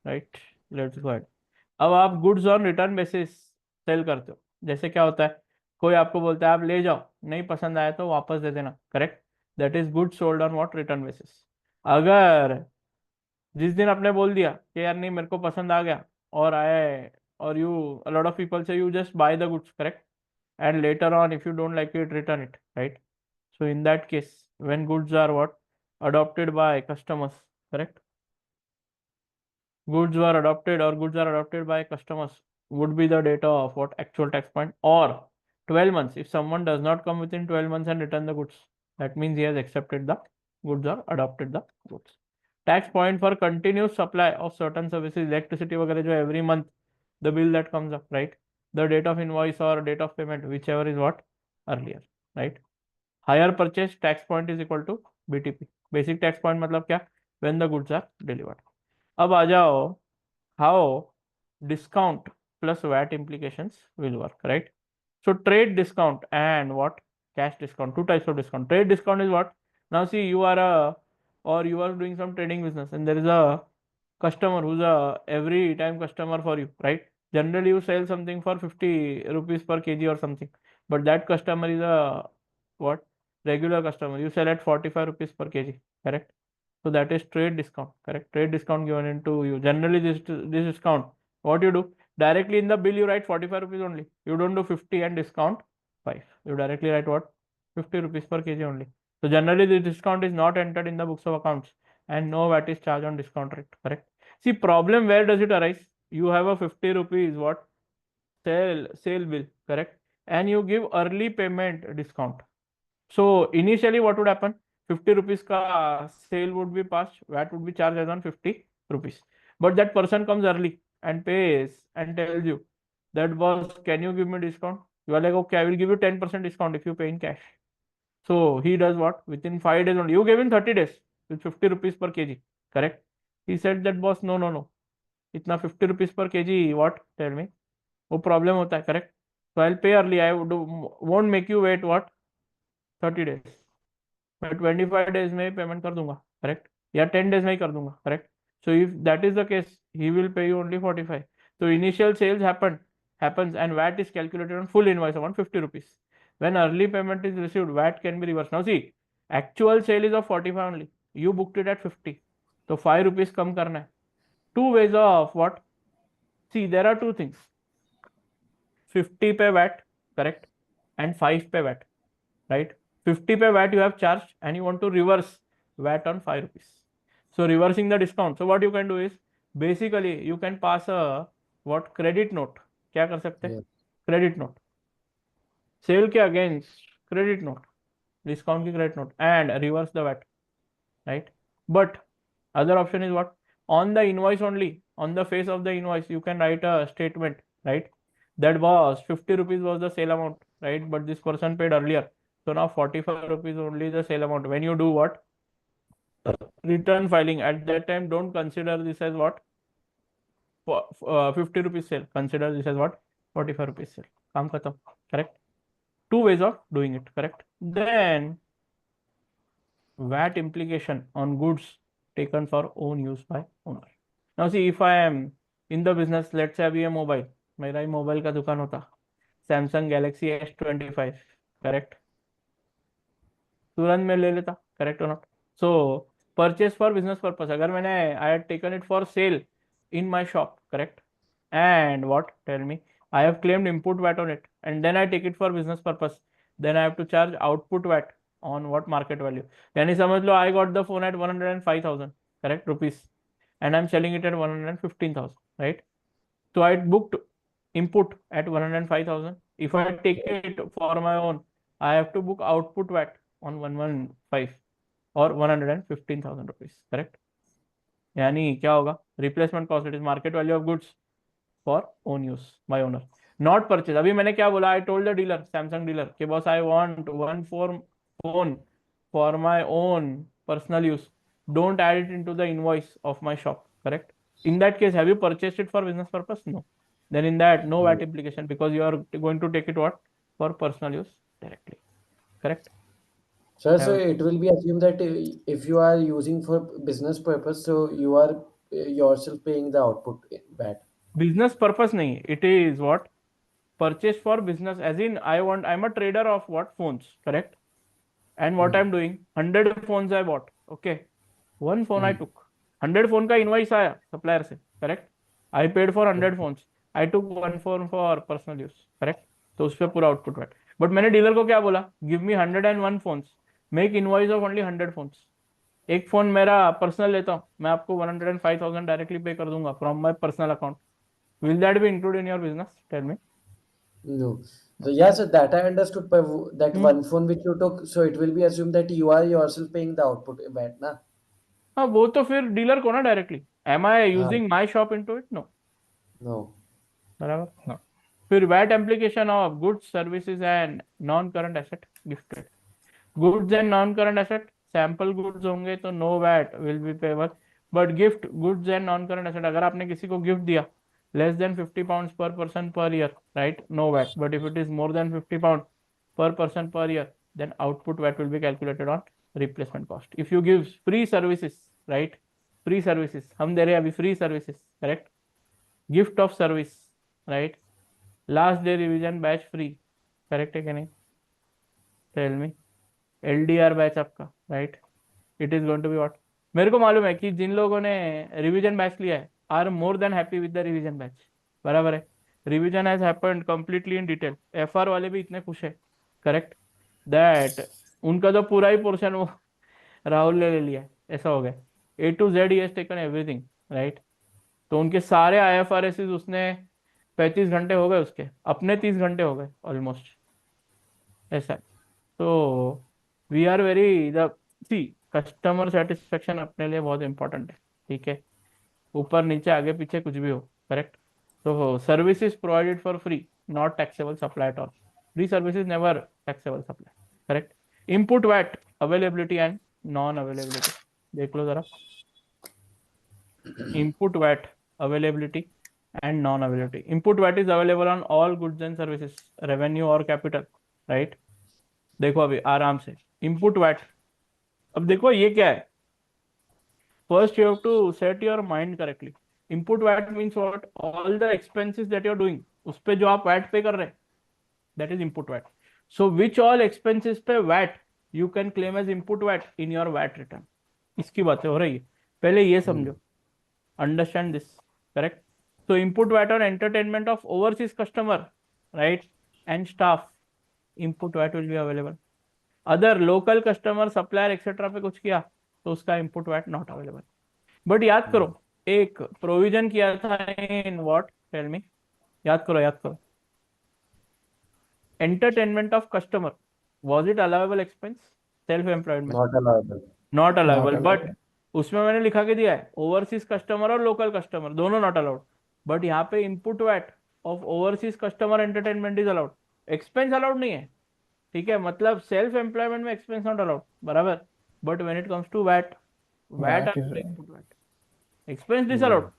[SPEAKER 1] Right, let's go. अब आप goods on return basis sale करते हो। जैसे क्या होता है, कोई आपको बोलता है आप ले जाओ, नहीं पसंद आया तो वापस दे देना। Correct, that is goods sold on what, return basis. अगर जिस दिन आपने बोल दिया कि यार नहीं मेरे को पसंद आ गया और आए, और you, a lot of people say you just buy the goods, correct, and later on if you don't like it return it, right? So in that case, when goods are what, adopted by customers, correct, goods were adopted or goods are adopted by customers would be the data of what, actual tax point, or 12 months. If someone does not come within 12 months and return the goods, that means he has accepted the goods or adopted the goods. Tax point for continuous supply of certain services, electricity वगैरह जो every month the bill that comes up, right? The date of invoice or date of payment, whichever is what, earlier, right? Higher purchase tax point is equal to BTP. Basic tax point मतलब क्या? When the goods are delivered. अब आ जाओ, how discount plus VAT implications will work, right? So trade discount and what, cash discount, two types of discount. Trade discount is what, now see you are a, or you are doing some trading business and there is a customer who's a every time customer for you, right? Generally you sell something for 50 rupees per kg or something, but that customer is a what, regular customer, you sell at 45 rupees per kg, correct? So that is trade discount, correct? Trade discount given into you. Generally, this discount, what you do, directly in the bill you write 45 rupees only. You don't do 50 and discount 5. You directly write what? 50 rupees per kg only. So generally the discount is not entered in the books of accounts and no VAT is charged on discount rate, correct? See, problem where does it arise? You have a 50 rupees what, sale bill, correct? And you give early payment discount. So initially what would happen? 50 rupees ka sale would be passed, VAT would be charged as on 50 rupees. But that person comes early and pays and tells you that, boss, can you give me discount? You are like, okay, I will give you 10% discount if you pay in cash. So he does what? Within 5 days only. You gave him 30 days with 50 rupees per kg, correct? He said that, boss, no, no, no. Itna 50 rupees per kg, what? Tell me. वो problem होता है, correct? So I'll pay early. I won't make you wait what? 30 days. मैं 25 डेज में पेमेंट कर दूंगा, करेक्ट, या 10 डेज में ही कर दूंगा, correct. So if that is the case, he will pay you only 45. So initial sales happens and VAT is calculated on full invoice amount 50 rupees. When early payment is received, VAT can be reversed. Now see, actual sale is of 45 only. You booked it at 50. तो 5 rupees कम करना है. Two ways of what? See, there are two things. 50 पे VAT, correct, and 5 पे VAT, right? 50 पे VAT you have charged and you want to reverse VAT on 5 rupees. So reversing the discount. So what you can do is, basically you can pass a what, credit note. क्या कर सकते हैं? Credit note. Sale के against credit note, discount की credit note, and reverse the VAT, right? But other option is what? On the invoice only, on the face of the invoice, you can write a statement, right? That was 50 rupees was the sale amount, right? But this person paid earlier. So now 45 rupees only the sale amount. When you do what? Return filing, at that time, don't consider this as what? 50 rupees sale. Consider this as what? 45 rupees sale. काम खत्म, correct? Two ways of doing it, correct? Then VAT implication on goods taken for own use by owner. Now see, if I am in the business, let's say अभी ये मोबाइल, मेरा ही मोबाइल का दुकान होता, सैमसंग गैलेक्सी S25, करेक्ट, तुरंत मैं ले लेता, करेक्ट और not? So purchase for business purpose, अगर मैंने I had taken it for sale in my shop, correct, and what, tell me, I have claimed input VAT on it and then I take it for business purpose, then I have to charge output VAT on what, market value. यानी समझ लो I got the phone at 105,000, correct, rupees, and I'm selling it at 115,000, right? So I booked input at 105,000. If I take it for my own, I have to book output VAT on 115 or 115,000 rupees, correct? यानी क्या होगा? Replacement cost, it is market value of goods for own use by owner, not purchase. अभी मैंने क्या बोला? I told the dealer, Samsung dealer, कि boss I want one phone for my own personal use. Don't add it into the invoice of my shop, correct? In that case, have you purchased it for business purpose? No. Then in that, no VAT implication, because you are going to take it what? For personal use directly, correct?
[SPEAKER 2] Sir, so
[SPEAKER 1] Have
[SPEAKER 2] it will be assumed that if you are using for business purpose, so you are yourself paying the output VAT.
[SPEAKER 1] business purpose nahi. It is what? Purchase for business, as in I'm a trader of what? Phones, correct? And what I'm doing, 100 phones I bought, okay? One phone I took, 100 phone का invoice आया supplier से, correct? I paid for 100 phones. I took one phone for personal use, correct? तो उस पर पूरा आउटपुट वैट. बट मैंने डीलर को क्या बोला? Give me 101 phones, make invoice of only 100 phones. एक फोन मेरा पर्सनल लेता हूँ, मैं आपको 105,000 डायरेक्टली पे कर दूंगा from my personal account. Will that be include in your business? Tell me.
[SPEAKER 2] No. So yeah, so that I understood. But that one phone which you took, so it will be assumed that you are yourself paying the output VAT, na?
[SPEAKER 1] हाँ, वो तो फिर डीलर को ना डायरेक्टली. एम आई
[SPEAKER 2] हाँ.
[SPEAKER 1] Using my shop into it? No.
[SPEAKER 2] No.
[SPEAKER 1] बराबर.
[SPEAKER 3] No.
[SPEAKER 1] फिर VAT application of goods services and non current asset gifted. Goods and non current asset, sample goods होंगे तो no VAT will be payable. But gift, goods and non current asset, अगर आपने किसी को गिफ्ट दिया less than 50 pounds per person per year, right? No VAT. But if it is more than 50 pounds per person per year, then output VAT will be calculated on replacement cost. If you give free services, right? Free services, हम दे रहे हैं अभी free services, correct? Gift of service, right? Last day revision batch free, correct है कि नहीं? Tell me. LDR बैच आपका, right? It is going to be what? मेरे को मालूम है कि जिन लोगों ने रिवीजन बैच लिया है are more than happy with the revision batch, बराबर है? Revision has happened completely in detail. FR वाले भी इतने खुश है, करेक्ट, दैट उनका तो पूरा ही पोर्शन वो राहुल ने ले लिया है. ऐसा हो गया. A to Z he has taken everything, right? तो उनके सारे IFRS उसने 35 घंटे हो गए, उसके अपने 30 घंटे हो गए ऑलमोस्ट. ऐसा है. तो we are very the see customer satisfaction अपने लिए बहुत इंपॉर्टेंट है, ठीक है? ऊपर नीचे आगे पीछे कुछ भी हो, करेक्ट? तो services provided for free, not taxable supply at all. Free services never taxable supply, correct? Input VAT availability and non availability देख लो जरा. इनपुट वैट अवेलेबिलिटी and non-availability. Input VAT is available on all goods and services, revenue or capital, right? देखो अभी आराम से इनपुट वैट. अब देखो ये क्या है. First you have to set your mind correctly. Input VAT means what? All the expenses that you are doing, उस पे जो आप वैट पे कर रहे हैं, that is input VAT. So which all expenses पे VAT you can claim as input VAT in your VAT return. इसकी बातें हो रही है, पहले ये समझो. Understand this, correct? So input VAT on entertainment of overseas customer, right, and staff, input VAT will be available. Other local customer, supplier, etc. पे कुछ किया तो उसका input VAT not available. But याद करो, एक प्रोविजन किया था in what? Tell me. याद करो. Entertainment of customer, was it allowable expense? Self-employed में
[SPEAKER 2] Not allowable.
[SPEAKER 1] not allowable.
[SPEAKER 3] allowed.
[SPEAKER 1] But उसमें मैंने लिखा के दिया है ओवरसीज कस्टमर और लोकल कस्टमर दोनों नॉट अलाउड. बट यहाँ पे input VAT of overseas customer entertainment is allowed. Expense allowed नहीं है, ठीक है? मतलब सेल्फ एम्प्लॉयमेंट में एक्सपेंस नॉट अलाउड, बराबर? But when it comes to VAT
[SPEAKER 3] VAT is
[SPEAKER 1] input VAT. Expense disallowed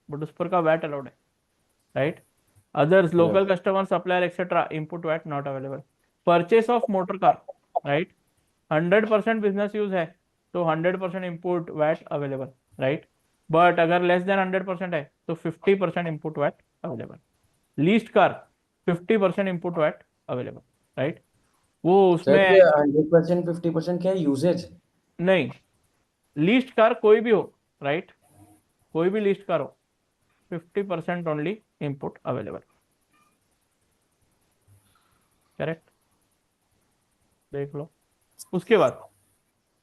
[SPEAKER 1] but उस पर का वैट अलाउड है, right? Others local customer, supplier, etcetera, input VAT not available. Purchase of motor car, right? 100% business use है तो 100% input VAT available, right? But अगर लेस देन 100% है तो 50% input VAT available. Leased car 50% input VAT available, right? वो
[SPEAKER 2] Sir,
[SPEAKER 1] उसमें
[SPEAKER 2] 100% 50% क्या है? यूसेज
[SPEAKER 1] नहीं, लीस्ट कार कोई भी हो, राइट? कोई भी लीस्ट कार हो, 50% ओनली इनपुट अवेलेबल, करेक्ट? देख लो. उसके बाद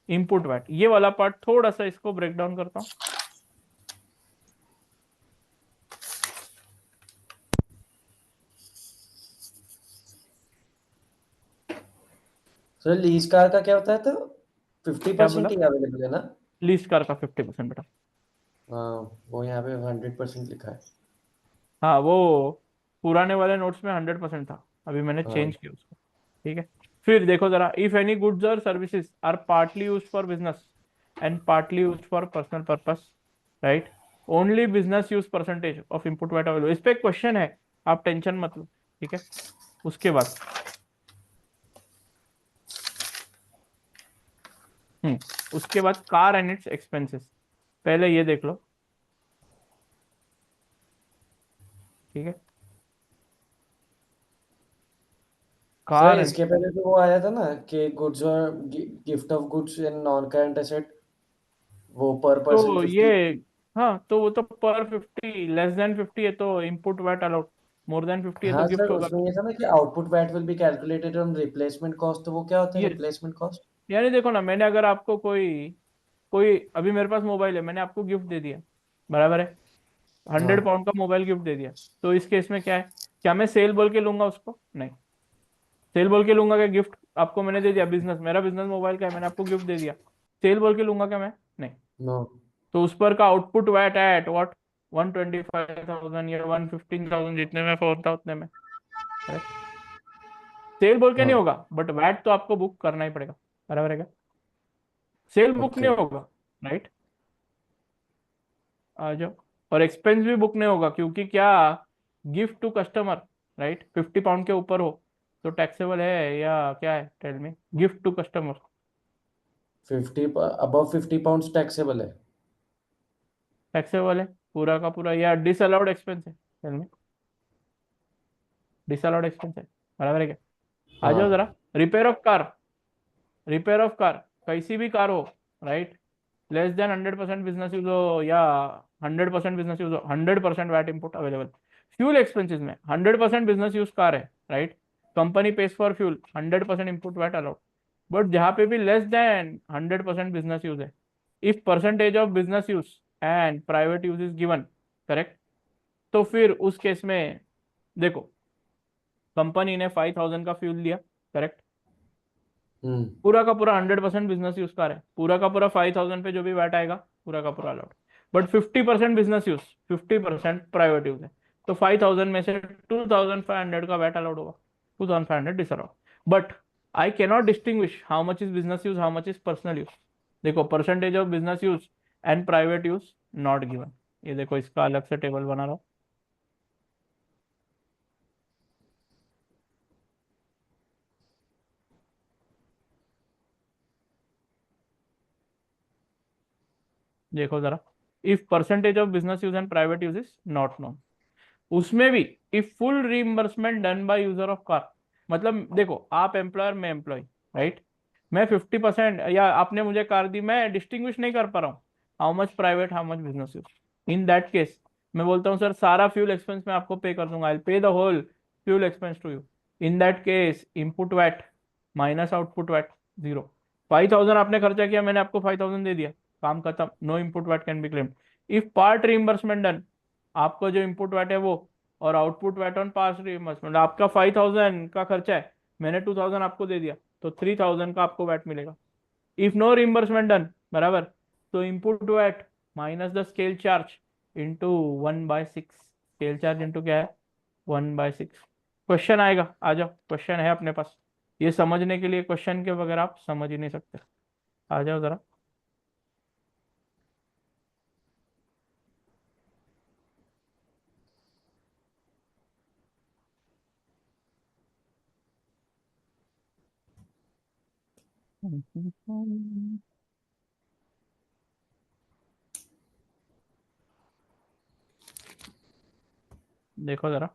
[SPEAKER 1] इनपुट वैट, ये वाला पार्ट थोड़ा सा इसको ब्रेक डाउन करता हूँ.
[SPEAKER 2] सो लीज कार का क्या होता है? तो 50%
[SPEAKER 1] क्या बोला?
[SPEAKER 2] ही अवेलेबल है ना?
[SPEAKER 1] लीज कार का 50% बेटा।
[SPEAKER 2] हाँ, वो यहाँ पे 100% लिखा है।
[SPEAKER 1] हाँ वो पुराने वाले नोट्स में 100% था, अभी मैंने
[SPEAKER 2] हाँ,
[SPEAKER 1] चेंज किया उसको। ठीक है। फिर देखो जरा, इफ एनी गुड्स और services are partly use for business and partly use for personal purpose, right, only business use percentage of input VAT available. इस पे क्वेश्चन है, आप टेंशन मत लो। ठीक है। उसके बाद उसके बाद कार एंड इट्स एक्सपेंसेस, पहले ये देख लो। ठीक है।
[SPEAKER 2] सर
[SPEAKER 1] कार एंड,
[SPEAKER 2] इसके पहले तो वो आया था ना कि गुड्स और gift of goods and non current asset, वो पर पर्सन
[SPEAKER 1] तो ये,
[SPEAKER 2] 50।
[SPEAKER 1] हाँ तो वो तो पर 50, लेस देन 50 है तो input VAT allowed, more than 50 है तो
[SPEAKER 2] हाँ
[SPEAKER 1] गिफ्ट
[SPEAKER 2] सर,
[SPEAKER 1] होगा।
[SPEAKER 2] उसमें ये था ना कि output VAT will be calculated on replacement cost, तो वो क्या होता है
[SPEAKER 1] ये
[SPEAKER 2] रिप्लेसमेंट कॉस्ट?
[SPEAKER 1] यानी देखो ना, मैंने अगर आपको कोई कोई अभी मेरे पास मोबाइल है, मैंने आपको गिफ्ट दे दिया, बराबर है, 100 पाउंड का मोबाइल गिफ्ट दे दिया, तो इस केस में क्या है, क्या मैं सेल बोल के लूंगा उसको? नहीं। सेल बोल के लूंगा क्या गिफ्ट? आपको मैंने दे दिया, बिजनेस, मेरा बिजनेस मोबाइल का है, मैंने आपको गिफ्ट दे दिया, सेल बोल के लूंगा क्या मैं? नहीं।
[SPEAKER 2] नो।
[SPEAKER 1] तो उस पर का आउटपुट वैट एट व्हाट, 125,000 या 115,000, जितने में फोन था उतने में, करेक्ट। सेल बोल के नहीं
[SPEAKER 2] हाँ,
[SPEAKER 1] होगा, बट वैट तो आपको बुक करना ही पड़ेगा, बराबर है क्या? Cell book
[SPEAKER 2] okay.
[SPEAKER 1] नहीं होगा, राइट, आ जाओ। और एक्सपेंस भी बुक नहीं होगा, क्योंकि क्या, gift to customer, right, 50 pound के ऊपर हो तो टैक्सेबल है या क्या है, tell me. Gift to customer
[SPEAKER 2] 50 above 50 pounds taxable है।
[SPEAKER 1] टैक्सेबल है पूरा का पूरा, या डिसअलाउड एक्सपेंस है, टेल मी। डिसअलाउड एक्सपेंस है, बराबर है क्या? आ जाओ
[SPEAKER 2] हाँ,
[SPEAKER 1] जरा। Repair of car, repair of car, कैसी भी कार हो, right, less than 100% business use हो या 100% बिजनेस यूज हो, 100% VAT input available. Fuel expenses में 100% बिजनेस यूज कार है, right, company pays for fuel, 100% input VAT allowed. But जहाँ पे भी लेस देन 100% बिजनेस यूज है, if percentage of business use and private use is given, correct, तो फिर उस केस में देखो, कंपनी ने 5,000 का फ्यूल दिया, करेक्ट,
[SPEAKER 2] हम्म,
[SPEAKER 1] पूरा का पूरा 100% बिजनेस यूज का है, पूरा का पूरा 5,000 पे जो भी वैट आएगा पूरा का पूरा allowed. But 50% business use, 50% private use है, तो 5,000 में से 2,500 का वैट अलाउड होगा, 2,500 disallowed. But I cannot distinguish how much is business use, how much is personal use. देखो, percentage of business use and private use not given, ये देखो इसका अलग से टेबल बना रहा हूं। देखो जरा, if percentage of business use and private use is not known, उसमें भी if full reimbursement done by user of car, मतलब देखो, आप एम्प्लॉयर, मैं एम्प्लॉय, राइट, मैं 50% या आपने मुझे कार दी, मैं डिस्टिंग्विश नहीं कर पा रहा हूँ how much private how much business use. In that case मैं बोलता हूँ सर सारा फ्यूल एक्सपेंस मैं आपको पे कर दूंगा, I pay the whole fuel expense to you. In that case input VAT minus output VAT zero. 5,000 आपने खर्चा किया, मैंने आपको 5,000 दे दिया, काम खत्म, no input VAT can be claimed. If part reimbursement done, आपका जो इनपुट वैट है वो, और आउटपुट वैट ऑन पास रीइंबर्समेंट, आपका 5,000 का खर्चा है, मैंने 2,000 आपको दे दिया, तो 3,000 का आपको वैट मिलेगा। इफ नो रिइंबर्समेंट डन, बराबर, तो input VAT minus the scale charge into 1/6, scale charge into क्या है, 1/6। क्वेश्चन आएगा, आ जाओ, क्वेश्चन है अपने पास, ये समझने के लिए क्वेश्चन के बगैर आप समझ ही नहीं सकते। आ जाओ जरा। देखो जरा,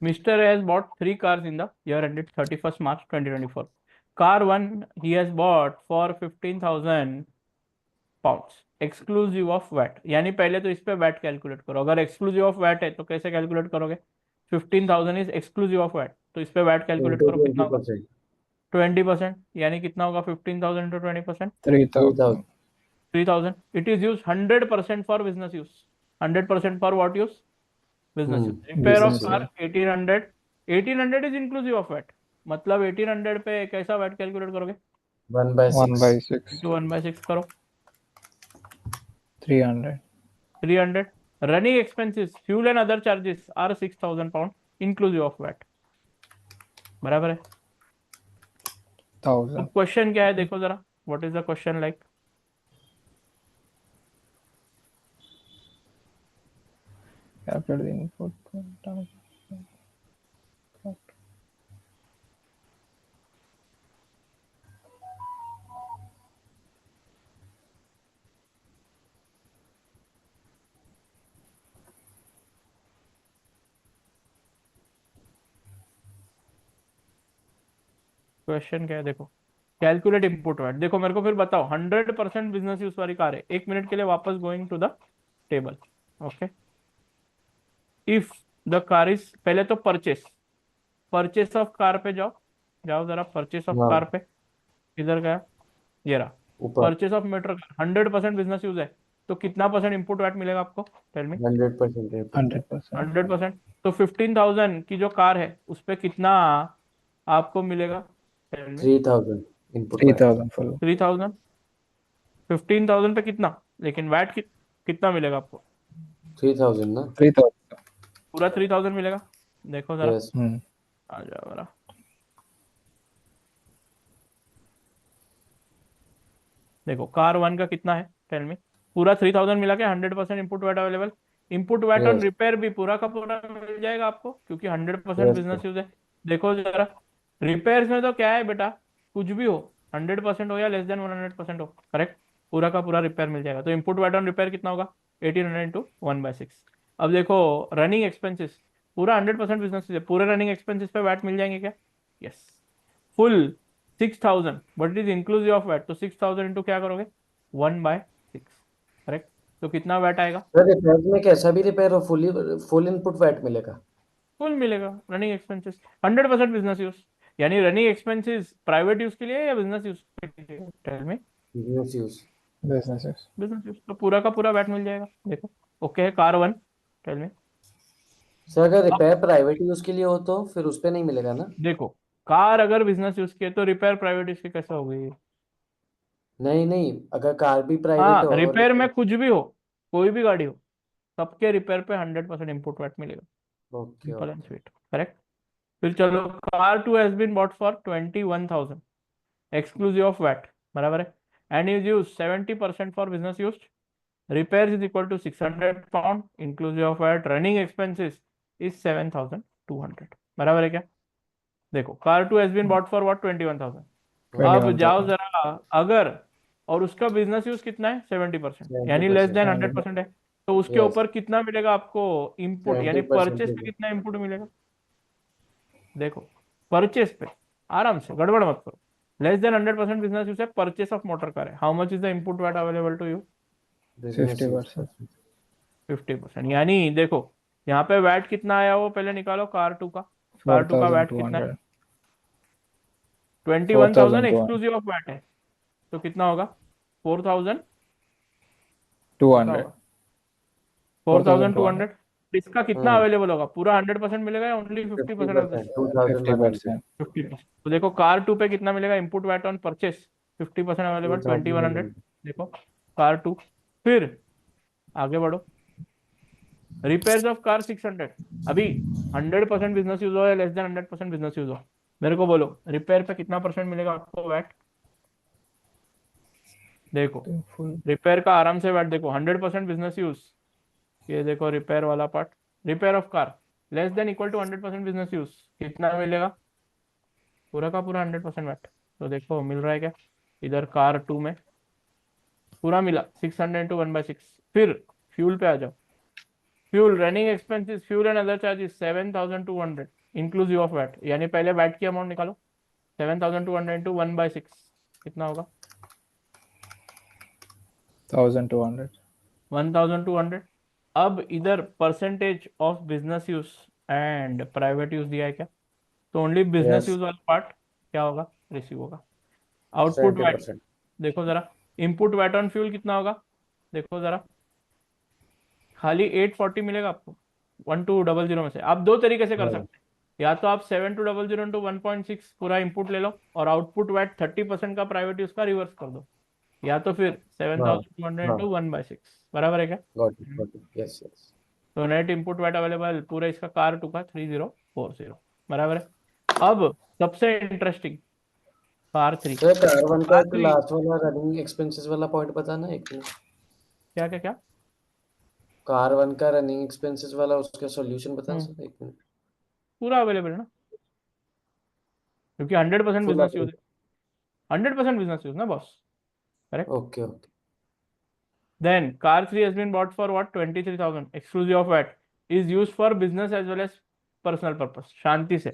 [SPEAKER 1] Mr. has bought 3 cars in the year ended 31st March 2024. Car 1 he has bought for 15,000 pounds exclusive of VAT, यानी पहले तो इस पे वैट कैलकुलेट करो, अगर एक्सक्लूसिव ऑफ वैट है तो कैसे कैलकुलेट करोगे? 15,000 इज एक्सक्लूसिव ऑफ वैट, तो इस पे वैट कैलकुलेट
[SPEAKER 2] इंटू
[SPEAKER 1] करो, कितना होगा?
[SPEAKER 2] 20%।
[SPEAKER 1] 20%, यानी कितना होगा 15,000 into 20%?
[SPEAKER 3] 3,000.
[SPEAKER 2] 3000।
[SPEAKER 1] 3,000। It is use 100% for business use, 100% for what use? Business use. Repair of
[SPEAKER 3] Business
[SPEAKER 2] business use.
[SPEAKER 1] Car
[SPEAKER 3] use.
[SPEAKER 1] 1,800, 1,800 is inclusive of VAT, मतलब 1800 पे कैसा वैट कैलकुलेट करोगे?
[SPEAKER 3] 1 by 6.
[SPEAKER 1] इंटू 1/6 करो,
[SPEAKER 3] 300.
[SPEAKER 1] 300. Running expenses fuel and other charges are 6000 pound inclusive of VAT, बराबर है। तो
[SPEAKER 3] 1000.
[SPEAKER 1] क्वेश्चन क्या है देखो जरा, what is the question like?
[SPEAKER 3] After the input.
[SPEAKER 1] Question क्या है देखो, कैलकुलेट इनपुट वैट। देखो मेरे को फिर बताओ, 100% बिजनेस यूज वाली कार है, 1 मिनट के लिए वापस going to the table. Okay, if the car is, पहले तो परचेस, परचेस ऑफ कार पे जाओ, जाओ जरा परचेस ऑफ कार
[SPEAKER 2] हाँ
[SPEAKER 1] पे, इधर गया, ये रहा
[SPEAKER 2] ऊपर
[SPEAKER 1] purchase of motor car, 100% business use है, तो कितना परसेंट इनपुट वैट मिलेगा आपको? Tell me.
[SPEAKER 2] 100% है।
[SPEAKER 3] 100%.
[SPEAKER 1] 100%, तो 15,000 की जो कार है उस पे कितना आपको मिलेगा? Tell me.
[SPEAKER 2] 3000 input VAT.
[SPEAKER 3] 3000 full.
[SPEAKER 1] 3000, 15,000 पे कितना, लेकिन वैट कितना मिलेगा आपको?
[SPEAKER 2] 3000 ना।
[SPEAKER 3] 3000.
[SPEAKER 1] पूरा 3000 मिलेगा। देखो जरा,
[SPEAKER 2] यस।
[SPEAKER 1] आ जाओ जरा, देखो कार वन का कितना है? Tell me. पूरा 3000 मिला के 100% input VAT available. Input VAT on
[SPEAKER 2] yes
[SPEAKER 1] repair भी पूरा का पूरा मिल जाएगा आपको, क्योंकि 100%
[SPEAKER 2] यस
[SPEAKER 1] बिजनेस यूज है। देखो जरा, रिपेयर्स में तो क्या है बेटा, कुछ भी हो, 100% हो या लेस देन 100% हो, करेक्ट, पूरा का पूरा रिपेयर मिल जाएगा। तो इनपुट वैट ऑन रिपेयर कितना होगा? 1800 इंटू 1/6। अब देखो रनिंग एक्सपेंसेस, पूरा 100% बिजनेस यूज है, पूरे रनिंग एक्सपेंसेस पे वैट मिल जाएंगे क्या? Yes. Full 6000, but it is inclusive of VAT, तो 6000 इंटू क्या करोगे? 1/6, करेक्ट। तो कितना वैट आएगा?
[SPEAKER 2] सर, रिपेयर में कैसा भी रिपेयर हो, फुल इनपुट वैट मिलेगा।
[SPEAKER 1] फुल मिलेगा। रनिंग एक्सपेंसेस 100% बिजनेस यूज, यानी रनिंग एक्सपेंसेस प्राइवेट यूज के लिए या बिजनेस यूज के लिए? Tell me.
[SPEAKER 2] Business use.
[SPEAKER 3] Businesses.
[SPEAKER 1] Business use, तो पूरा का पूरा वैट मिल जाएगा। देखो, ओके है car one. Tell me.
[SPEAKER 2] Sir अगर
[SPEAKER 1] अब
[SPEAKER 2] रिपेयर प्राइवेट यूज के लिए हो तो फिर उस पे नहीं मिलेगा ना।
[SPEAKER 1] देखो, कार अगर बिजनेस यूज की है तो रिपेयर प्राइवेट यूज की कैसे हो गई?
[SPEAKER 2] नहीं नहीं, अगर कार भी प्राइवेट
[SPEAKER 1] हाँ,
[SPEAKER 2] हो और
[SPEAKER 1] रिपेयर में कुछ भी हो, कोई भी गाड़ी हो, सबके रिपेयर पे 100% इनपुट वैट मिलेगा।
[SPEAKER 2] Okay
[SPEAKER 1] simple and
[SPEAKER 2] okay.
[SPEAKER 1] Sweet, correct. फिर चलो, car two has been bought for 21,000 exclusive of VAT, बराबर है, and is use 70% for business use. Repair is equal to 600 pound inclusive of VAT, running expenses is 7,200, बराबर है क्या? देखो car two has been bought for what? 21,000। अब जाओ
[SPEAKER 3] 21,000.
[SPEAKER 1] जरा, अगर, और उसका बिजनेस यूज कितना है? 70%, यानी लेस देन
[SPEAKER 2] 70%।
[SPEAKER 1] 100% है, तो उसके
[SPEAKER 2] यस।
[SPEAKER 1] ऊपर कितना मिलेगा आपको इनपुट, यानी
[SPEAKER 2] 70%
[SPEAKER 1] परचेस पे कितना इनपुट मिलेगा? देखो, परचेस पे आराम से गड़बड़ मत करो, लेस देन 100% बिजनेस यूज है, परचेस ऑफ मोटर कार है, how much is the input VAT available to you?
[SPEAKER 2] Business use.
[SPEAKER 3] 50%.
[SPEAKER 1] 50%, यानी देखो यहाँ पे वैट कितना आया वो पहले निकालो, कार टू का, कार टू का वैट कितना है?
[SPEAKER 3] 4,200.
[SPEAKER 1] 21,000
[SPEAKER 3] 4,200.
[SPEAKER 1] एक्सक्लूसिव ऑफ वैट है, तो कितना होगा? 4,000, कितना
[SPEAKER 3] 200.
[SPEAKER 1] होगा?
[SPEAKER 3] 4,200.
[SPEAKER 1] 4,200। इसका कितना
[SPEAKER 2] हम्म।
[SPEAKER 1] अवेलेबल होगा? पूरा 100% मिलेगा या ओनली 50% ऑफ दिस?
[SPEAKER 2] 50%, 2100।
[SPEAKER 3] 50%.
[SPEAKER 1] 50%। तो देखो कार टू पे कितना मिलेगा input VAT on purchase? 50% available, 2100।
[SPEAKER 2] 2100।
[SPEAKER 1] देखो कार टू, फिर आगे बढ़ो, रिपेयर्स ऑफ कार 600। अभी 100% बिजनेस यूज हो या लेस देन 100% बिजनेस यूज हो, मेरे को बोलो रिपेयर पे कितना परसेंट मिलेगा आपको वैट? देखो
[SPEAKER 3] Full.
[SPEAKER 1] रिपेयर का आराम से वैट देखो, 100% बिजनेस यूज, ये देखो रिपेयर वाला part, repair of car less than equal to 100% business use, कितना मिलेगा? पूरा का पूरा 100% वैट। तो देखो मिल रहा है क्या? इधर कार टू में पूरा मिला 600 इंटू 1/6। फिर फ्यूल पे आ जाओ, fuel running expenses fuel and other charges 7,200 inclusive of VAT, यानी पहले वैट की अमाउंट निकालो, 7,200 इंटू 1/6 कितना होगा?
[SPEAKER 3] 1,200.
[SPEAKER 1] 1,200। अब इधर percentage of business use and private use दिया है क्या? तो ओनली बिजनेस
[SPEAKER 2] यस।
[SPEAKER 1] यूज वाला पार्ट क्या होगा? रिसीव होगा। Output VAT
[SPEAKER 2] 70%।
[SPEAKER 1] देखो जरा, इनपुट वैट ऑन फ्यूल कितना होगा? देखो जरा, खाली 840 मिलेगा आपको 1200 में से। आप दो तरीके से कर
[SPEAKER 2] हाँ।
[SPEAKER 1] सकते हैं, या तो आप 7200 इंटू 1.6 पूरा इनपुट ले लो और आउटपुट वैट 30% का प्राइवेट यूज का रिवर्स कर दो, या तो फिर
[SPEAKER 2] हाँ
[SPEAKER 1] 7200
[SPEAKER 2] हाँ,
[SPEAKER 1] इंटू 1/6, बराबर है क्या?
[SPEAKER 2] Got it, yes yes.
[SPEAKER 1] तो नेट इनपुट वैट अवेलेबल पूरा इसका कार टू का 3040, बराबर है। अब सबसे interesting, car three.
[SPEAKER 2] Sir car one का
[SPEAKER 1] कार थ्री
[SPEAKER 2] लास्ट वाला रनिंग एक्सपेंसेस वाला पॉइंट बताना एक मिनट।
[SPEAKER 1] क्या क्या क्या?
[SPEAKER 2] कार वन का रनिंग एक्सपेंसेस वाला उसका सॉल्यूशन बताना
[SPEAKER 1] हम्म,
[SPEAKER 2] सर एक मिनट।
[SPEAKER 1] पूरा अवेलेबल है ना, क्योंकि 100%
[SPEAKER 2] फुल
[SPEAKER 1] बिजनेस यूज
[SPEAKER 2] अप्रूव।
[SPEAKER 1] है, 100% बिजनेस यूज ना boss, correct?
[SPEAKER 2] Okay okay.
[SPEAKER 1] Then car 3 has been bought for what? 23,000 exclusive of VAT, is used for business as well as personal purpose। शांति से,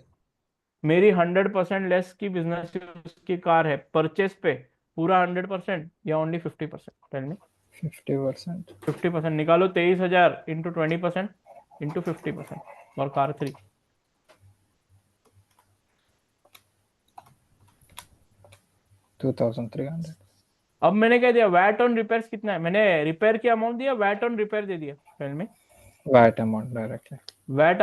[SPEAKER 1] मेरी 100% लेस की बिजनेस यूज की कार है, परचेस पे पूरा 100% या ओनली 50%? Tell me.
[SPEAKER 3] 50%.
[SPEAKER 1] 50% निकालो, 23,000 इंटू 20% इंटू 50% और कार 3।
[SPEAKER 3] 2,300.
[SPEAKER 1] अब मैंने क्या दिया, वैट ऑन रिपेयर्स कितना है, मैंने रिपेयर की अमाउंट दिया, वैट ऑन रिपेयर दे दिया। Tell me.
[SPEAKER 3] VAT amount directly.
[SPEAKER 1] VAT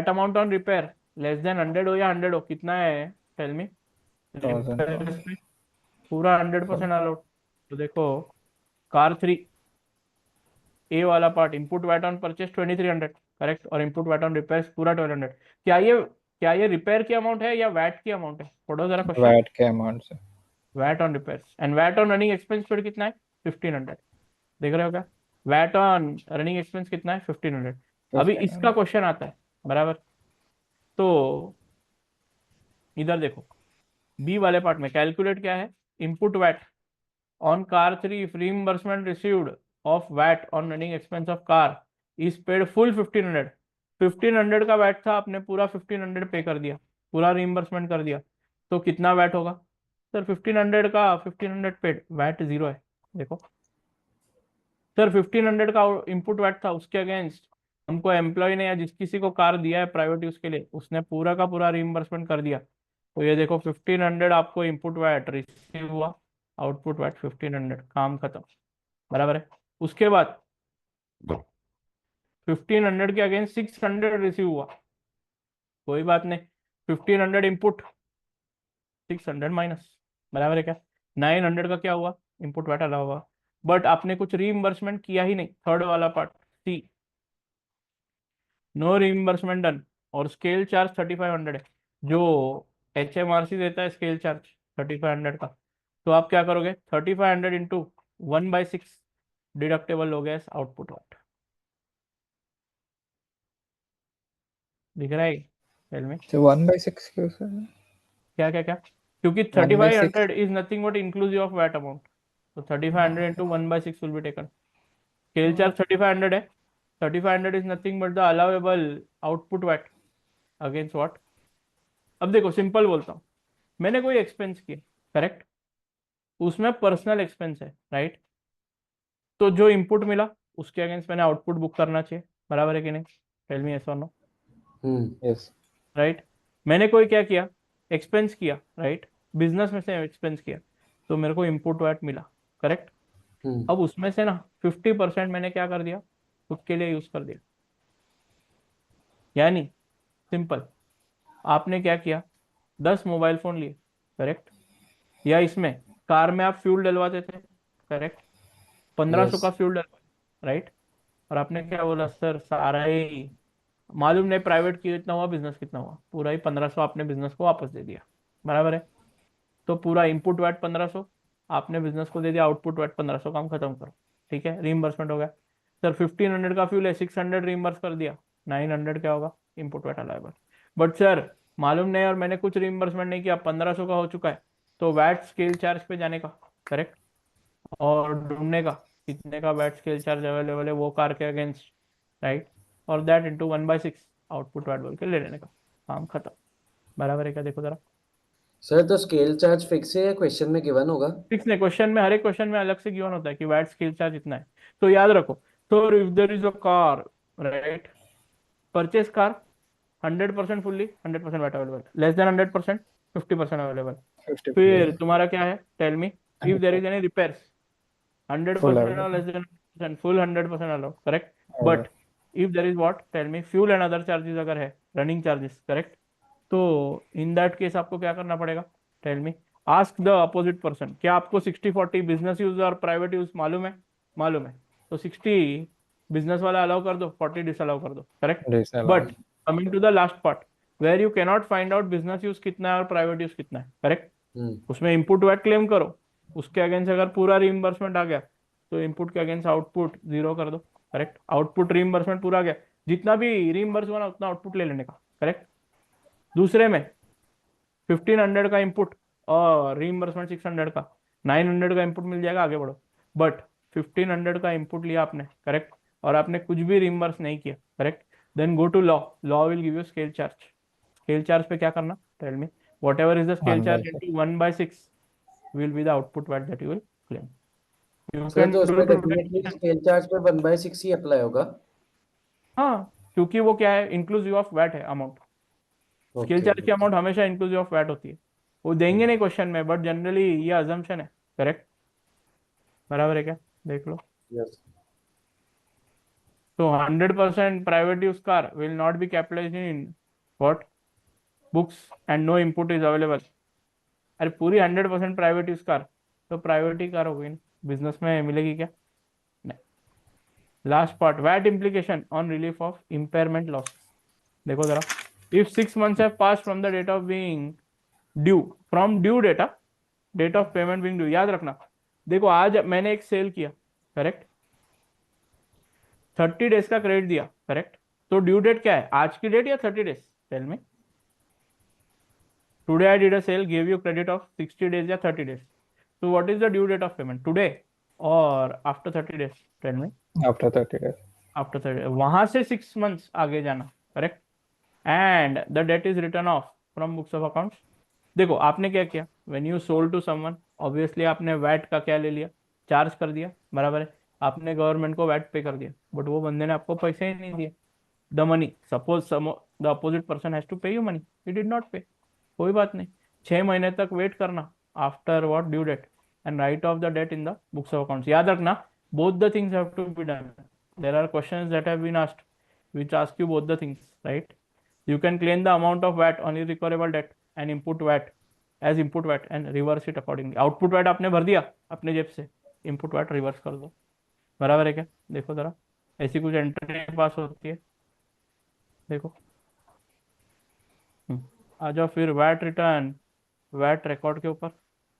[SPEAKER 1] amount on repair less than 100 हो या 100 हो, कितना है? Tell me.
[SPEAKER 3] 1,000
[SPEAKER 1] repairs
[SPEAKER 3] pounds.
[SPEAKER 1] पे पूरा 100% अलाउड। तो देखो, कार 3 ए वाला part, input VAT on purchase 2300, correct, और इनपुट वैट ऑन रिपेयर्स पूरा 1200। क्या ये रिपेयर की अमाउंट है या वैट की अमाउंट है? पढ़ो जरा क्वेश्चन।
[SPEAKER 3] VAT के amount से.
[SPEAKER 1] VAT on repairs and VAT on running expense पर कितना है? 1500। देख रहे हो क्या? वैट ऑन रनिंग एक्सपेंस कितना है? 1500। अभी इसका
[SPEAKER 3] 1,500.
[SPEAKER 1] क्वेश्चन आता है, बराबर। तो इधर देखो, बी वाले पार्ट में कैलकुलेट क्या है, input VAT on car 3 if reimbursement received of VAT on running expense of car is paid full 1500। 1500 का वैट था, आपने पूरा 1500 पे कर दिया, पूरा रिइम्बर्समेंट कर दिया, तो कितना वैट होगा? सर 1500 का 1500 पेड, वैट जीरो है। देखो सर, 1500 का इनपुट वैट था, उसके अगेंस्ट हमको एम्प्लॉय ने या जिस किसी को कार दिया है प्राइवेट यूज के लिए, उसने पूरा का पूरा रिइम्बर्समेंट कर दिया। तो ये देखो 1500 आपको इनपुट वैट रिसीव हुआ, आउटपुट वैट 1500, काम खत्म, बराबर है। उसके बाद 1500 के अगेंस्ट 600 रिसीव हुआ, कोई बात नहीं, 1500 इनपुट, 600 माइनस, बराबर है क्या? 900 का क्या हुआ, इनपुट वैट अलावा हुआ, बट आपने कुछ रीइंबर्समेंट किया ही नहीं। थर्ड वाला part C, no reimbursement done, और स्केल चार्ज 3500 है, जो HMRC देता है स्केल चार्ज 3500 का। तो आप क्या करोगे, 3500 इंटू 1/6 डिडक्टेबल हो गया आउटपुट वैट। दिख रहा है? टेल मी।
[SPEAKER 3] So 1/6 क्यों sir?
[SPEAKER 1] क्या क्या क्या? क्योंकि
[SPEAKER 3] 1/6.
[SPEAKER 1] 3500 is nothing but inclusive of VAT amount, तो 3500 into 1/6 will be taken. Scale charge 3500 है, 3500 is nothing but the allowable output VAT against what. अब देखो सिंपल बोलता हूँ, मैंने कोई एक्सपेंस किया, करेक्ट, उसमें पर्सनल एक्सपेंस है, राइट, तो जो इनपुट मिला उसके अगेंस्ट मैंने आउटपुट बुक करना चाहिए, बराबर है कि नहीं? टेल मी यस और नो।
[SPEAKER 3] Yes.
[SPEAKER 1] राइट, मैंने कोई क्या किया, एक्सपेंस किया, राइट, बिजनेस में से एक्सपेंस किया, तो मेरे को इनपुट वैट मिला, करेक्ट। अब उसमें से ना 50% मैंने क्या कर दिया, खुद के लिए यूज कर दिया। यानी सिंपल, आपने क्या किया, 10 मोबाइल फोन लिए, करेक्ट, या इसमें कार में आप फ्यूल डलवाते थे, करेक्ट, 1500 का
[SPEAKER 2] यस।
[SPEAKER 1] फ्यूल डलवा, राइट, और आपने क्या बोला, सर सारा ही मालूम नहीं प्राइवेट की कितना हुआ, बिजनेस कितना हुआ, पूरा ही 1500 आपने बिजनेस को वापस दे दिया, बराबर है। तो पूरा इनपुट वैट 1500 आपने बिजनेस को दे दिया, आउटपुट वैट 1500, काम खत्म करो, ठीक है, रीइंबर्समेंट हो गया। सर 1500 का फ्यूल है, 600 रीइंबर्स कर दिया, 900 क्या होगा, input VAT allowable. But sir मालूम नहीं और मैंने कुछ रीइंबर्समेंट नहीं किया, 1500 का हो चुका है, तो वैट स्केल चार्ज पे जाने का, करेक्ट, और ढूंढने का कितने का वैट स्केल चार्ज अवेलेबल है वो कार के अगेंस्ट, राइट, और दैट इंटू 1/6 आउटपुट वैट बोल के ले लेने का, काम खत्म, बराबर है क्या? देखो जरा,
[SPEAKER 2] सर तो स्केल चार्ज फिक्स है या क्वेश्चन में गिवन होगा?
[SPEAKER 1] फिक्स नहीं, क्वेश्चन में, हर एक क्वेश्चन में अलग से गिवन होता है कि वैट स्केल चार्ज इतना है। तो याद रखो, तो if there is a car, right, purchase car 100% fully 100% VAT available, less than 100% 50% available.
[SPEAKER 3] 50.
[SPEAKER 1] फिर तुम्हारा क्या है, tell me, if there is any repairs
[SPEAKER 3] Full
[SPEAKER 1] 100% or
[SPEAKER 3] available.
[SPEAKER 1] less than 100%, full 100% allow, correct,
[SPEAKER 3] Alright.
[SPEAKER 1] But if there is what, tell me, fuel and other charges अगर है, रनिंग चार्जेस, करेक्ट, तो इन दैट केस आपको क्या करना पड़ेगा? Tell me, ask the opposite person, क्या आपको 60-40 बिजनेस यूज और प्राइवेट यूज मालूम है? मालूम है, तो 60 बिजनेस वाला अलाउ कर दो, 40 डिसअलाउ कर दो, correct?
[SPEAKER 3] Disallowed.
[SPEAKER 1] But coming to the last part, where you cannot find out business use कितना है और प्राइवेट यूज कितना है, करेक्ट? उसमें इनपुट वैट क्लेम करो, उसके अगेंस्ट अगर पूरा रीइंबर्समेंट आ गया तो इनपुट के अगेंस्ट आउटपुट जीरो कर दो, करेक्ट? आउटपुट रीइंबर्समेंट पूरा आ गया, जितना भी रीइंबर्स हुआ ना उतना आउटपुट ले लेने का, करेक्ट? दूसरे में 1500 का इनपुट और रीइंबर्समेंट 600 का, 900 का इनपुट मिल जाएगा, आगे बढ़ो। बट 1500 का इनपुट लिया आपने, करेक्ट, और आपने कुछ भी रीइंबर्स नहीं किया, correct, then go to law, law will give you scale charge. Scale charge पे क्या करना? Tell me, whatever is the scale
[SPEAKER 3] 1 by
[SPEAKER 1] charge
[SPEAKER 3] 6.
[SPEAKER 1] Into 1/6 will be the output value that you will claim. You
[SPEAKER 2] sir
[SPEAKER 1] can
[SPEAKER 2] तो
[SPEAKER 1] do
[SPEAKER 2] उसमें
[SPEAKER 1] it to
[SPEAKER 2] definitely scale charge पे 1/6 ही अप्लाई होगा।
[SPEAKER 1] हाँ, क्योंकि वो क्या है, इंक्लूसिव ऑफ वैट है अमाउंट। स्केल
[SPEAKER 2] ओके
[SPEAKER 1] चार्ज की अमाउंट हमेशा इंक्लूसिव ऑफ वैट होती है, वो देंगे नहीं क्वेश्चन में, बट जनरली ये अजम्पशन है, करेक्ट? बराबर है क्या? देख लो।
[SPEAKER 2] यस
[SPEAKER 1] तो 100% private use car will not be capitalised in what books and no input is available. अरे पूरी 100% प्राइवेट यूज कार तो प्राइवेट ही कार हो गई ना, बिजनेस में मिलेगी क्या? Last part, VAT implication on relief of impairment loss. देखो जरा, if 6 months have pass from the date of being due, from due data, date of payment being due, याद रखना। देखो आज मैंने एक सेल किया, करेक्ट, 30 डेज का क्रेडिट दिया, करेक्ट, तो ड्यू डेट क्या है, आज की डेट या 30 days? Tell me, today I did a sale, give you credit of 60 days या 30 days, so what is the due date of payment, today or after 30 days? Tell me.
[SPEAKER 3] After 30 days.
[SPEAKER 1] After 30, वहां से 6 months आगे जाना, करेक्ट, and the date is return of from books of accounts. देखो आपने क्या किया, when you sold to someone, obviously आपने वैट का क्या ले लिया, चार्ज कर दिया, बराबर है, आपने गवर्नमेंट को वैट पे कर दिया, बट वो बंदे ने आपको पैसे ही नहीं दिए, the money, suppose the opposite person has to pay you money, he did not pay, कोई बात नहीं, 6 महीने तक वेट करना after what due date and write off the date in the books of accounts. याद रखना, both the things have to be done. There are questions that have been asked which ask you both the things, right? You can claim the amount of VAT on irrecoverable debt and input VAT as input VAT and reverse it accordingly. Output VAT आपने भर दिया अपने जेब से, input VAT रिवर्स कर दो, बराबर है क्या? देखो जरा, ऐसी कुछ एंट्री पास होती है, देखो। आ जाओ फिर वैट रिटर्न, वैट रिकॉर्ड के ऊपर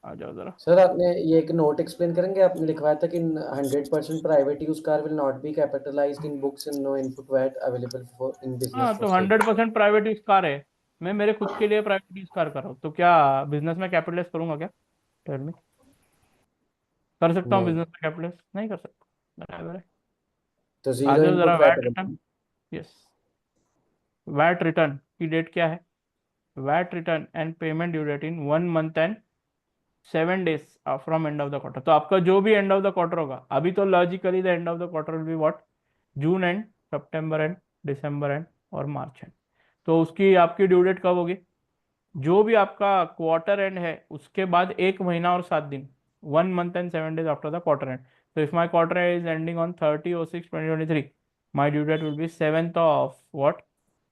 [SPEAKER 1] आ जाओ जरा।
[SPEAKER 2] सर आपने ये एक नोट एक्सप्लेन करेंगे, आपने लिखवाया था कि 100% private use car will not be capitalised in books and no input VAT available for in business
[SPEAKER 1] हाँ,
[SPEAKER 2] फॉर
[SPEAKER 1] तो
[SPEAKER 2] सेल।
[SPEAKER 1] 100% प्राइवेट यूज कार है, मैं मेरे खुद के लिए प्राइवेट यूज कार कर रहा हूँ, तो क्या बिजनेस में कैपिटलाइज करूंगा क्या? टेल मी, कर सकता हूँ
[SPEAKER 2] नहीं
[SPEAKER 1] बिजनेस में कैपिटलाइज? नहीं कर सकता, बराबर है।
[SPEAKER 2] तो
[SPEAKER 1] आ
[SPEAKER 2] जीरो
[SPEAKER 1] जाओ जरा
[SPEAKER 2] input
[SPEAKER 1] VAT
[SPEAKER 2] VAT
[SPEAKER 1] return. Yes, VAT return की डेट क्या है? VAT return and payment due date in 1 month and 7 days from end of the quarter. तो आपका जो भी एंड ऑफ द क्वार्टर होगा, अभी तो logically the end of the quarter will be what, June and, September and, December and और मार्च एंड। तो उसकी आपकी ड्यू डेट कब होगी? जो भी आपका क्वार्टर एंड है उसके बाद 1 महीना और 7 दिन, 1 month and 7 days after the quarter end. तो if my quarter end is ending on 30/06/2023, my due date will be 7th of what,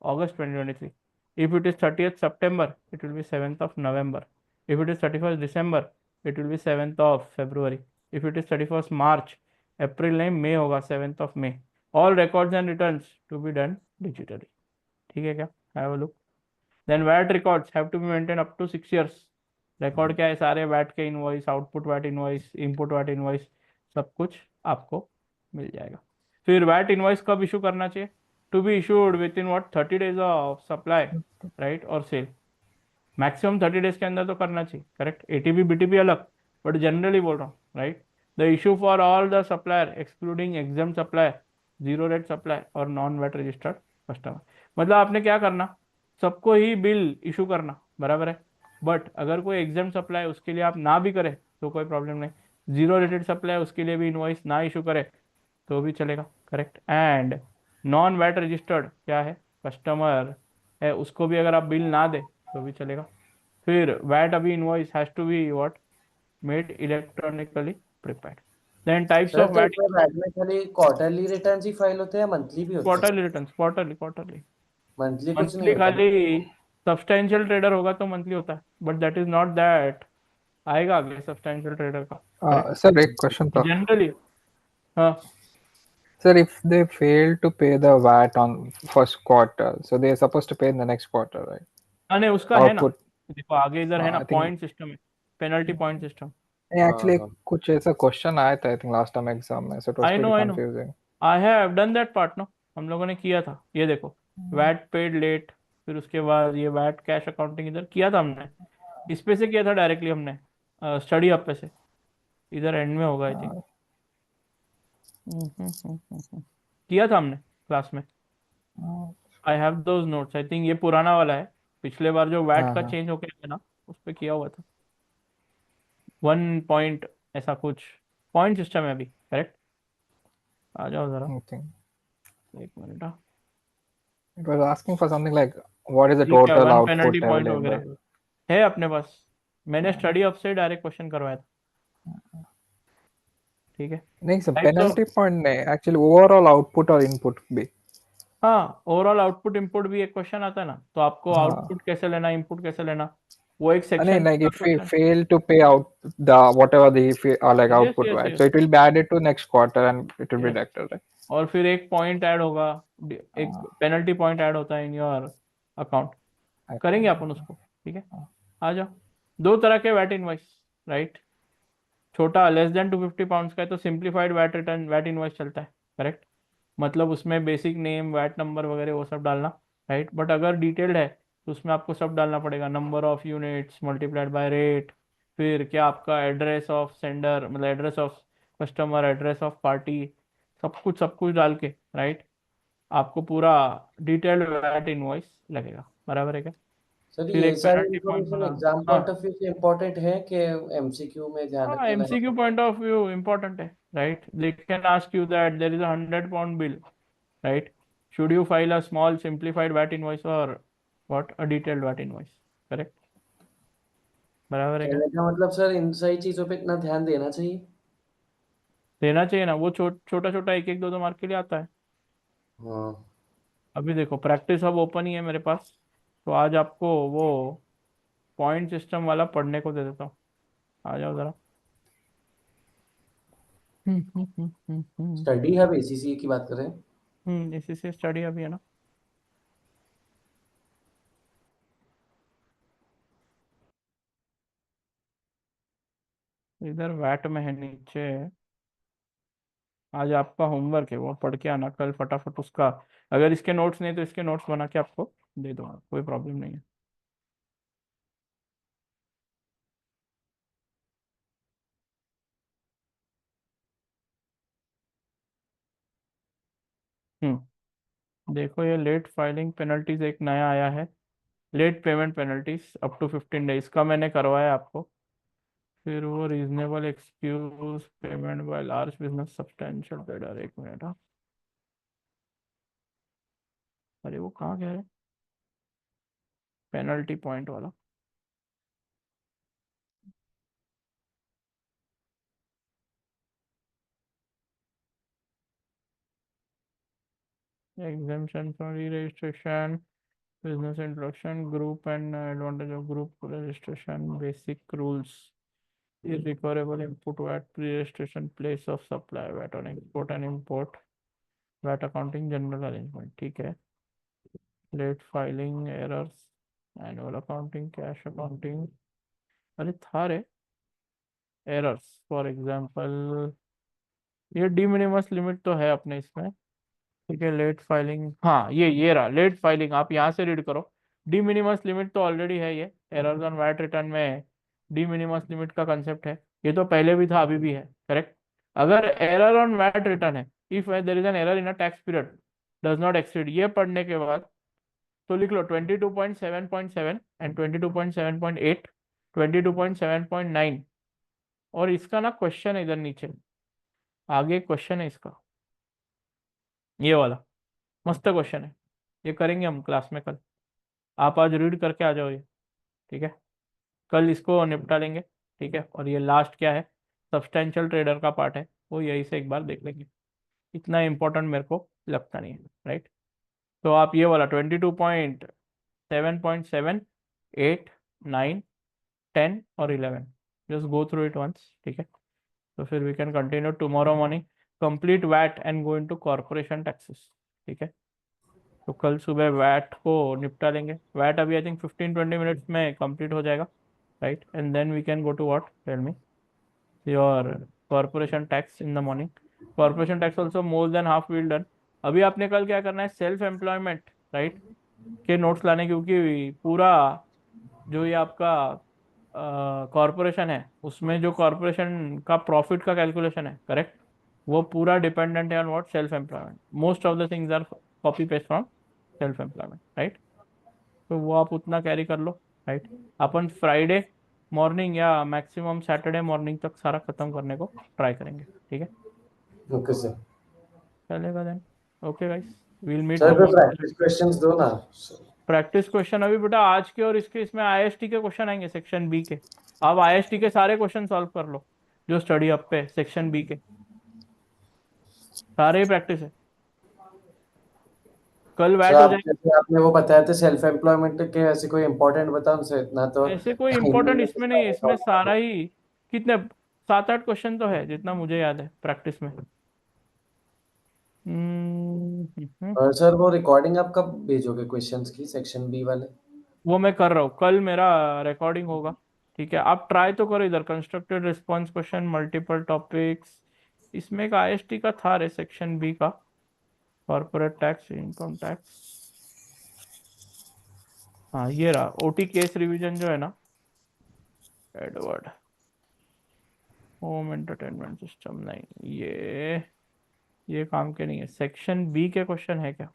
[SPEAKER 1] August 2023. If it is 30th September, it will be 7th of November. If it is 31st December, it will be 7th of February. If it is 31st March, April नहीं, May होगा, 7th of May. All records and returns to be done digitally. ठीक है क्या? Have a look. Then VAT records have to be maintained up to 6 years. Record क्या है, सारे वैट के invoice, output VAT invoice, input VAT invoice, सब कुछ आपको मिल जाएगा। फिर वैट इनवॉइस कब इशू करना चाहिए? To be issued within what, 30 days of supply, right, और सेल। मैक्सिमम 30 days के अंदर तो करना चाहिए, करेक्ट? एटीपी बीटीपी अलग, बट जनरली बोल रहा हूँ, right? The issue for all the supplier excluding exam supplier, zero rate supply और नॉन वैट रजिस्टर्ड कस्टमर। मतलब आपने क्या करना, सबको ही बिल इशू करना, बराबर है, बट अगर कोई एग्जाम सप्लाई उसके लिए आप ना भी करें तो कोई प्रॉब्लम नहीं, जीरो रेटेड सप्लाई उसके लिए भी इनवॉइस ना इशू करे तो भी चलेगा, correct? And non VAT registered क्या है, कस्टमर है, उसको भी अगर आप बिल ना दे तो भी चलेगा। फिर वैट अभी invoice has to be what, made electronically prepared. Then types
[SPEAKER 2] sir
[SPEAKER 1] of
[SPEAKER 2] तो
[SPEAKER 1] वैट,
[SPEAKER 2] इसमें वैट में खाली क्वार्टरली रिटर्न्स ही फाइल होते हैं, मंथली भी होते हैं?
[SPEAKER 1] क्वार्टरली रिटर्न्स, क्वार्टरली,
[SPEAKER 2] मंथली कुछ नहीं
[SPEAKER 1] मंथली
[SPEAKER 2] होता?
[SPEAKER 1] खाली सब्सटेंशियल ट्रेडर होगा तो मंथली होता है, but that is not that. आएगा आगे सब्सटेंशियल ट्रेडर का, करेक्ट।
[SPEAKER 3] सर एक क्वेश्चन था
[SPEAKER 1] जनरली हाँ,
[SPEAKER 3] sir, if they fail to pay the VAT on first quarter, so they are supposed to pay in the next quarter, right?
[SPEAKER 1] अने उसका है ना,
[SPEAKER 3] Output.
[SPEAKER 1] देखो आगे इधर है ना,
[SPEAKER 3] I think
[SPEAKER 1] पॉइंट सिस्टम है, पेनल्टी पॉइंट सिस्टम।
[SPEAKER 3] actually कुछ ऐसा क्वेश्चन आया था, I think last time exam में, so it was
[SPEAKER 1] I know
[SPEAKER 3] pretty
[SPEAKER 1] I know,
[SPEAKER 3] confusing.
[SPEAKER 1] I have done that part no, हम लोगों ने किया था। ये देखो, वैट पेड लेट, फिर उसके बाद ये वैट कैश अकाउंटिंग इधर किया था हमने, इस पे से किया था डायरेक्टली हमने, स्टडी अप पे से, इधर एंड में होगा आई थिंक। किया था हमने क्लास में, I have those notes. I think ये पुराना वाला है, पिछले बार जो वैट का
[SPEAKER 3] हाँ
[SPEAKER 1] चेंज होके आया ना, उस पे किया हुआ था 1 पॉइंट, ऐसा कुछ पॉइंट सिस्टम है अभी, करेक्ट। आ जाओ जरा,
[SPEAKER 3] I think
[SPEAKER 1] 1 मिनट। हाँ,
[SPEAKER 3] it was asking for something like what is the
[SPEAKER 1] ये क्या
[SPEAKER 3] total
[SPEAKER 1] 1 पेनल्टी
[SPEAKER 3] output
[SPEAKER 1] पॉइंट वगैरह
[SPEAKER 3] available.
[SPEAKER 1] है अपने पास, मैंने स्टडी अप से डायरेक्ट क्वेश्चन करवाया था, ठीक है।
[SPEAKER 3] नहीं sir,
[SPEAKER 1] types of,
[SPEAKER 3] penalty point नहीं, एक्चुअली ओवरऑल आउटपुट और इनपुट भी।
[SPEAKER 1] हाँ ओवरऑल आउटपुट इनपुट भी एक क्वेश्चन आता है ना, तो आपको
[SPEAKER 3] हाँ
[SPEAKER 1] आउटपुट कैसे लेना, इनपुट कैसे लेना, वो एक
[SPEAKER 3] नहीं,
[SPEAKER 1] सेक्शन
[SPEAKER 3] like
[SPEAKER 1] का
[SPEAKER 3] if we
[SPEAKER 1] question.
[SPEAKER 3] fail to pay out the whatever the like
[SPEAKER 1] yes
[SPEAKER 3] output,
[SPEAKER 1] yes
[SPEAKER 3] right?
[SPEAKER 1] Yes,
[SPEAKER 3] So it will be added to next quarter and it will be
[SPEAKER 1] yes,
[SPEAKER 3] deducted, right?
[SPEAKER 1] और फिर एक पॉइंट ऐड होगा, एक
[SPEAKER 3] हाँ,
[SPEAKER 1] पेनल्टी पॉइंट ऐड होता है इन योर अकाउंट, करेंगे अपन उसको, ठीक है। आ जाओ, दो तरह के वैट इनवॉइस, राइट। छोटा less than 250 पाउंड्स का है तो simplified VAT return, VAT invoice चलता है, करेक्ट। मतलब उसमें बेसिक नेम, वैट नंबर वगैरह वो सब डालना, राइट। बट अगर डिटेल्ड है तो उसमें आपको सब डालना पड़ेगा, number of units multiplied by rate, फिर क्या आपका एड्रेस ऑफ सेंडर, मतलब address of customer, address of party, सब कुछ डाल के, राइट, आपको पूरा डिटेल्ड वैट इनवॉइस लगेगा, बराबर है क्या।
[SPEAKER 2] सर
[SPEAKER 1] फिर
[SPEAKER 2] ये
[SPEAKER 1] एक
[SPEAKER 2] सारी
[SPEAKER 1] पेनल्टी पॉइंट
[SPEAKER 2] इन्फॉर्मेशन
[SPEAKER 1] बना।
[SPEAKER 2] एग्जाम पॉइंट
[SPEAKER 1] हाँ
[SPEAKER 2] ऑफ व्यू से इम्पोर्टेंट है कि एमसीक्यू में ध्यान
[SPEAKER 1] हाँ,
[SPEAKER 2] रखने
[SPEAKER 1] एमसीक्यू
[SPEAKER 2] लगा?
[SPEAKER 1] पॉइंट ऑफ व्यू इम्पोर्टेंट है, right. They can ask you that there is a 100 pound bill, right? Should you file a small simplified VAT invoice or what a detailed VAT invoice? Correct? बराबर है क्या।
[SPEAKER 2] कहने का मतलब सर इन सही चीजों पे इतना ध्यान देना चाहिए।
[SPEAKER 1] देना चाहिए ना, वो छोटा छोटा एक एक दो मार्क के लिए आता है।
[SPEAKER 2] हाँ।
[SPEAKER 1] अभी देखो प्रैक्टिस अब ओपन ही है मेरे पास, तो आज आपको वो पॉइंट सिस्टम वाला पढ़ने को दे देता हूँ, आ जाओ जरा।
[SPEAKER 2] स्टडी हब एसीसी की बात करें?
[SPEAKER 1] इसी से स्टडी अभी है ना। इधर वैट में है नीचे, आज आपका होमवर्क है वो पढ़ के आना, कल फटाफट उसका, अगर इसके नोट्स नहीं तो इसके नोट्स बना के आपको दे दूंगा, कोई प्रॉब्लम नहीं है। देखो ये लेट फाइलिंग पेनल्टीज एक नया आया है, late payment penalties up to 15 days का मैंने करवाया आपको। फिर वो reasonable excuse payment by large business substantial trader, 1 minute हाँ, अरे वो कहाँ गया है पेनल्टी पॉइंट वाला। Exemption for registration, business introduction, group and advantage of group registration, basic rules, irrecoverable input VAT, pre-registration, place of supply, VAT on export and import, VAT accounting general arrangement, ठीक है। Late filing errors, annual accounting, cash accounting, अरे था रे, एरर्स फॉर एग्जांपल, ये डी मिनिमस लिमिट तो है अपने इसमें, ठीक है। लेट फाइलिंग, हाँ ये रहा लेट फाइलिंग, आप यहाँ से रीड करो, डी मिनिमस लिमिट तो ऑलरेडी है, ये एरर्स ऑन वैट रिटर्न में डी मिनिमस लिमिट का कंसेप्ट है, ये तो पहले भी था अभी भी है, करेक्ट। अगर एरर ऑन वैट रिटर्न है, if there is an error in a tax period does not exceed, ये पढ़ने के बाद तो लिख लो 22.7.7 एंड 22.7.8, 22.7.9, और इसका ना क्वेश्चन है इधर नीचे, आगे क्वेश्चन है इसका, ये वाला मस्त क्वेश्चन है, ये करेंगे हम क्लास में कल, आप आज रीड करके आ जाओ ये, ठीक है। कल इसको निपटा लेंगे, ठीक है। और ये लास्ट क्या है, सब्सटेंशियल ट्रेडर का पार्ट है, वो यही से एक बार देख लेंगे, इतना इंपॉर्टेंट मेरे को लगता नहीं है, राइट। तो आप ये वाला 22.7 7.7, 8, 9, 10 और 11. Just go through it once. ठीक है, तो फिर we can continue tomorrow morning. Complete VAT and go into corporation taxes. ठीक है, तो कल सुबह वैट को निपटा लेंगे. वैट अभी आई थिंक 15-20 मिनट्स में कंप्लीट हो जाएगा, right? And then we can go to what, tell me, your corporation tax in the morning. Corporation tax also more than half will done. अभी आपने कल क्या करना है, सेल्फ एम्प्लॉयमेंट राइट के नोट्स लाने, क्योंकि पूरा जो ये आपका कॉर्पोरेशन है उसमें जो कॉर्पोरेशन का प्रॉफिट का कैलकुलेशन है, करेक्ट, वो पूरा डिपेंडेंट है on what, self employment. Most of the things are copy paste from self employment, right? तो वो आप उतना कैरी कर लो, राइट? अपन फ्राइडे मॉर्निंग या मैक्सिमम सैटरडे मॉर्निंग तक सारा खत्म करने को ट्राई करेंगे. ठीक है,
[SPEAKER 2] ओके सर.
[SPEAKER 1] चलेगा then. Okay guys, will meet
[SPEAKER 2] sir
[SPEAKER 1] tomorrow.
[SPEAKER 2] Practice questions दो ना.
[SPEAKER 1] प्रैक्टिस क्वेश्चन अभी बेटा आज के और इसके, इसमें आईएसटी के क्वेश्चन आएंगे सेक्शन बी के. आप आईएसटी के सारे क्वेश्चन सॉल्व कर लो जो स्टडी अप पे सेक्शन बी के, सारे ही प्रैक्टिस है. कल वैट
[SPEAKER 2] सर
[SPEAKER 1] हो
[SPEAKER 2] आप
[SPEAKER 1] जाएगी.
[SPEAKER 2] जैसे आपने वो बताया थे सेल्फ एम्प्लॉयमेंट के, ऐसे कोई इंपॉर्टेंट बताओ सर. इतना तो
[SPEAKER 1] ऐसे कोई
[SPEAKER 2] time
[SPEAKER 1] इंपॉर्टेंट
[SPEAKER 2] नहीं
[SPEAKER 1] इसमें नहीं है, इसमें
[SPEAKER 2] है.
[SPEAKER 1] सारा ही कितने 7-8 क्वेश्चन तो है जितना मुझे याद है प्रैक्टिस में.
[SPEAKER 2] और सर वो रिकॉर्डिंग आप कब भेजोगे क्वेश्चंस की, सेक्शन बी वाले?
[SPEAKER 1] वो मैं कर रहा हूँ, कल मेरा रिकॉर्डिंग होगा. ठीक है, आप ट्राई तो करो इधर, constructed response question, multiple topics. इसमें एक आईएसटी का था रे सेक्शन बी का, कॉर्पोरेट टैक्स, इनकम टैक्स. हाँ ये रहा, ओटी केस रिवीजन जो है ना, एडवर्ड होम एंटरटेनमेंट सिस्टम. नहीं, ये काम के नहीं है. सेक्शन बी के क्वेश्चन है क्या?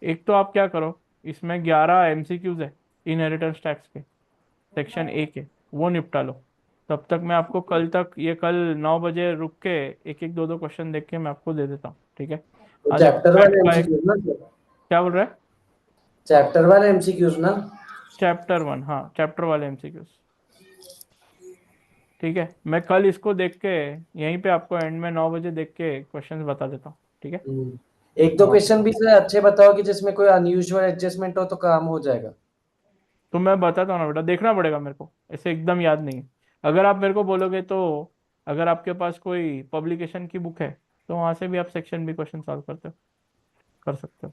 [SPEAKER 1] एक तो आप क्या करो, इसमें 11 एमसीक्यूज है इनहेरिटेंस टैक्स के, सेक्शन ए के, वो निपटा लो. तब तक मैं आपको कल तक, ये कल 9 बजे रुक के एक एक दो दो क्वेश्चन देख के मैं आपको दे देता हूँ. ठीक है,
[SPEAKER 2] तो
[SPEAKER 1] आज
[SPEAKER 2] चैप्टर
[SPEAKER 1] बैट
[SPEAKER 2] वाले
[SPEAKER 1] का एक,
[SPEAKER 2] एमसीक्यूज ना सर?
[SPEAKER 1] क्या बोल रहा है?
[SPEAKER 2] चैप्टर वाले एमसीक्यूज ना?
[SPEAKER 1] चैप्टर 1, हाँ चैप्टर वाले एमसीक्यूज. ठीक है, मैं कल इसको देख के यहीं पे आपको एंड में 9 बजे देख के क्वेश्चंस बता देता हूँ. ठीक है,
[SPEAKER 2] एक दो
[SPEAKER 1] हाँ.
[SPEAKER 2] क्वेश्चन भी सर अच्छे बताओ कि जिसमें कोई अनयूजुअल एडजस्टमेंट हो तो काम हो जाएगा.
[SPEAKER 1] तो मैं बताता हूँ ना बेटा, देखना पड़ेगा मेरे को, ऐसे एकदम याद नहीं है. अगर आप मेरे को बोलोगे तो, अगर आपके पास कोई पब्लिकेशन की बुक है तो वहां से भी आप सेक्शन बी क्वेश्चन सॉल्व करते हो, कर सकते हो.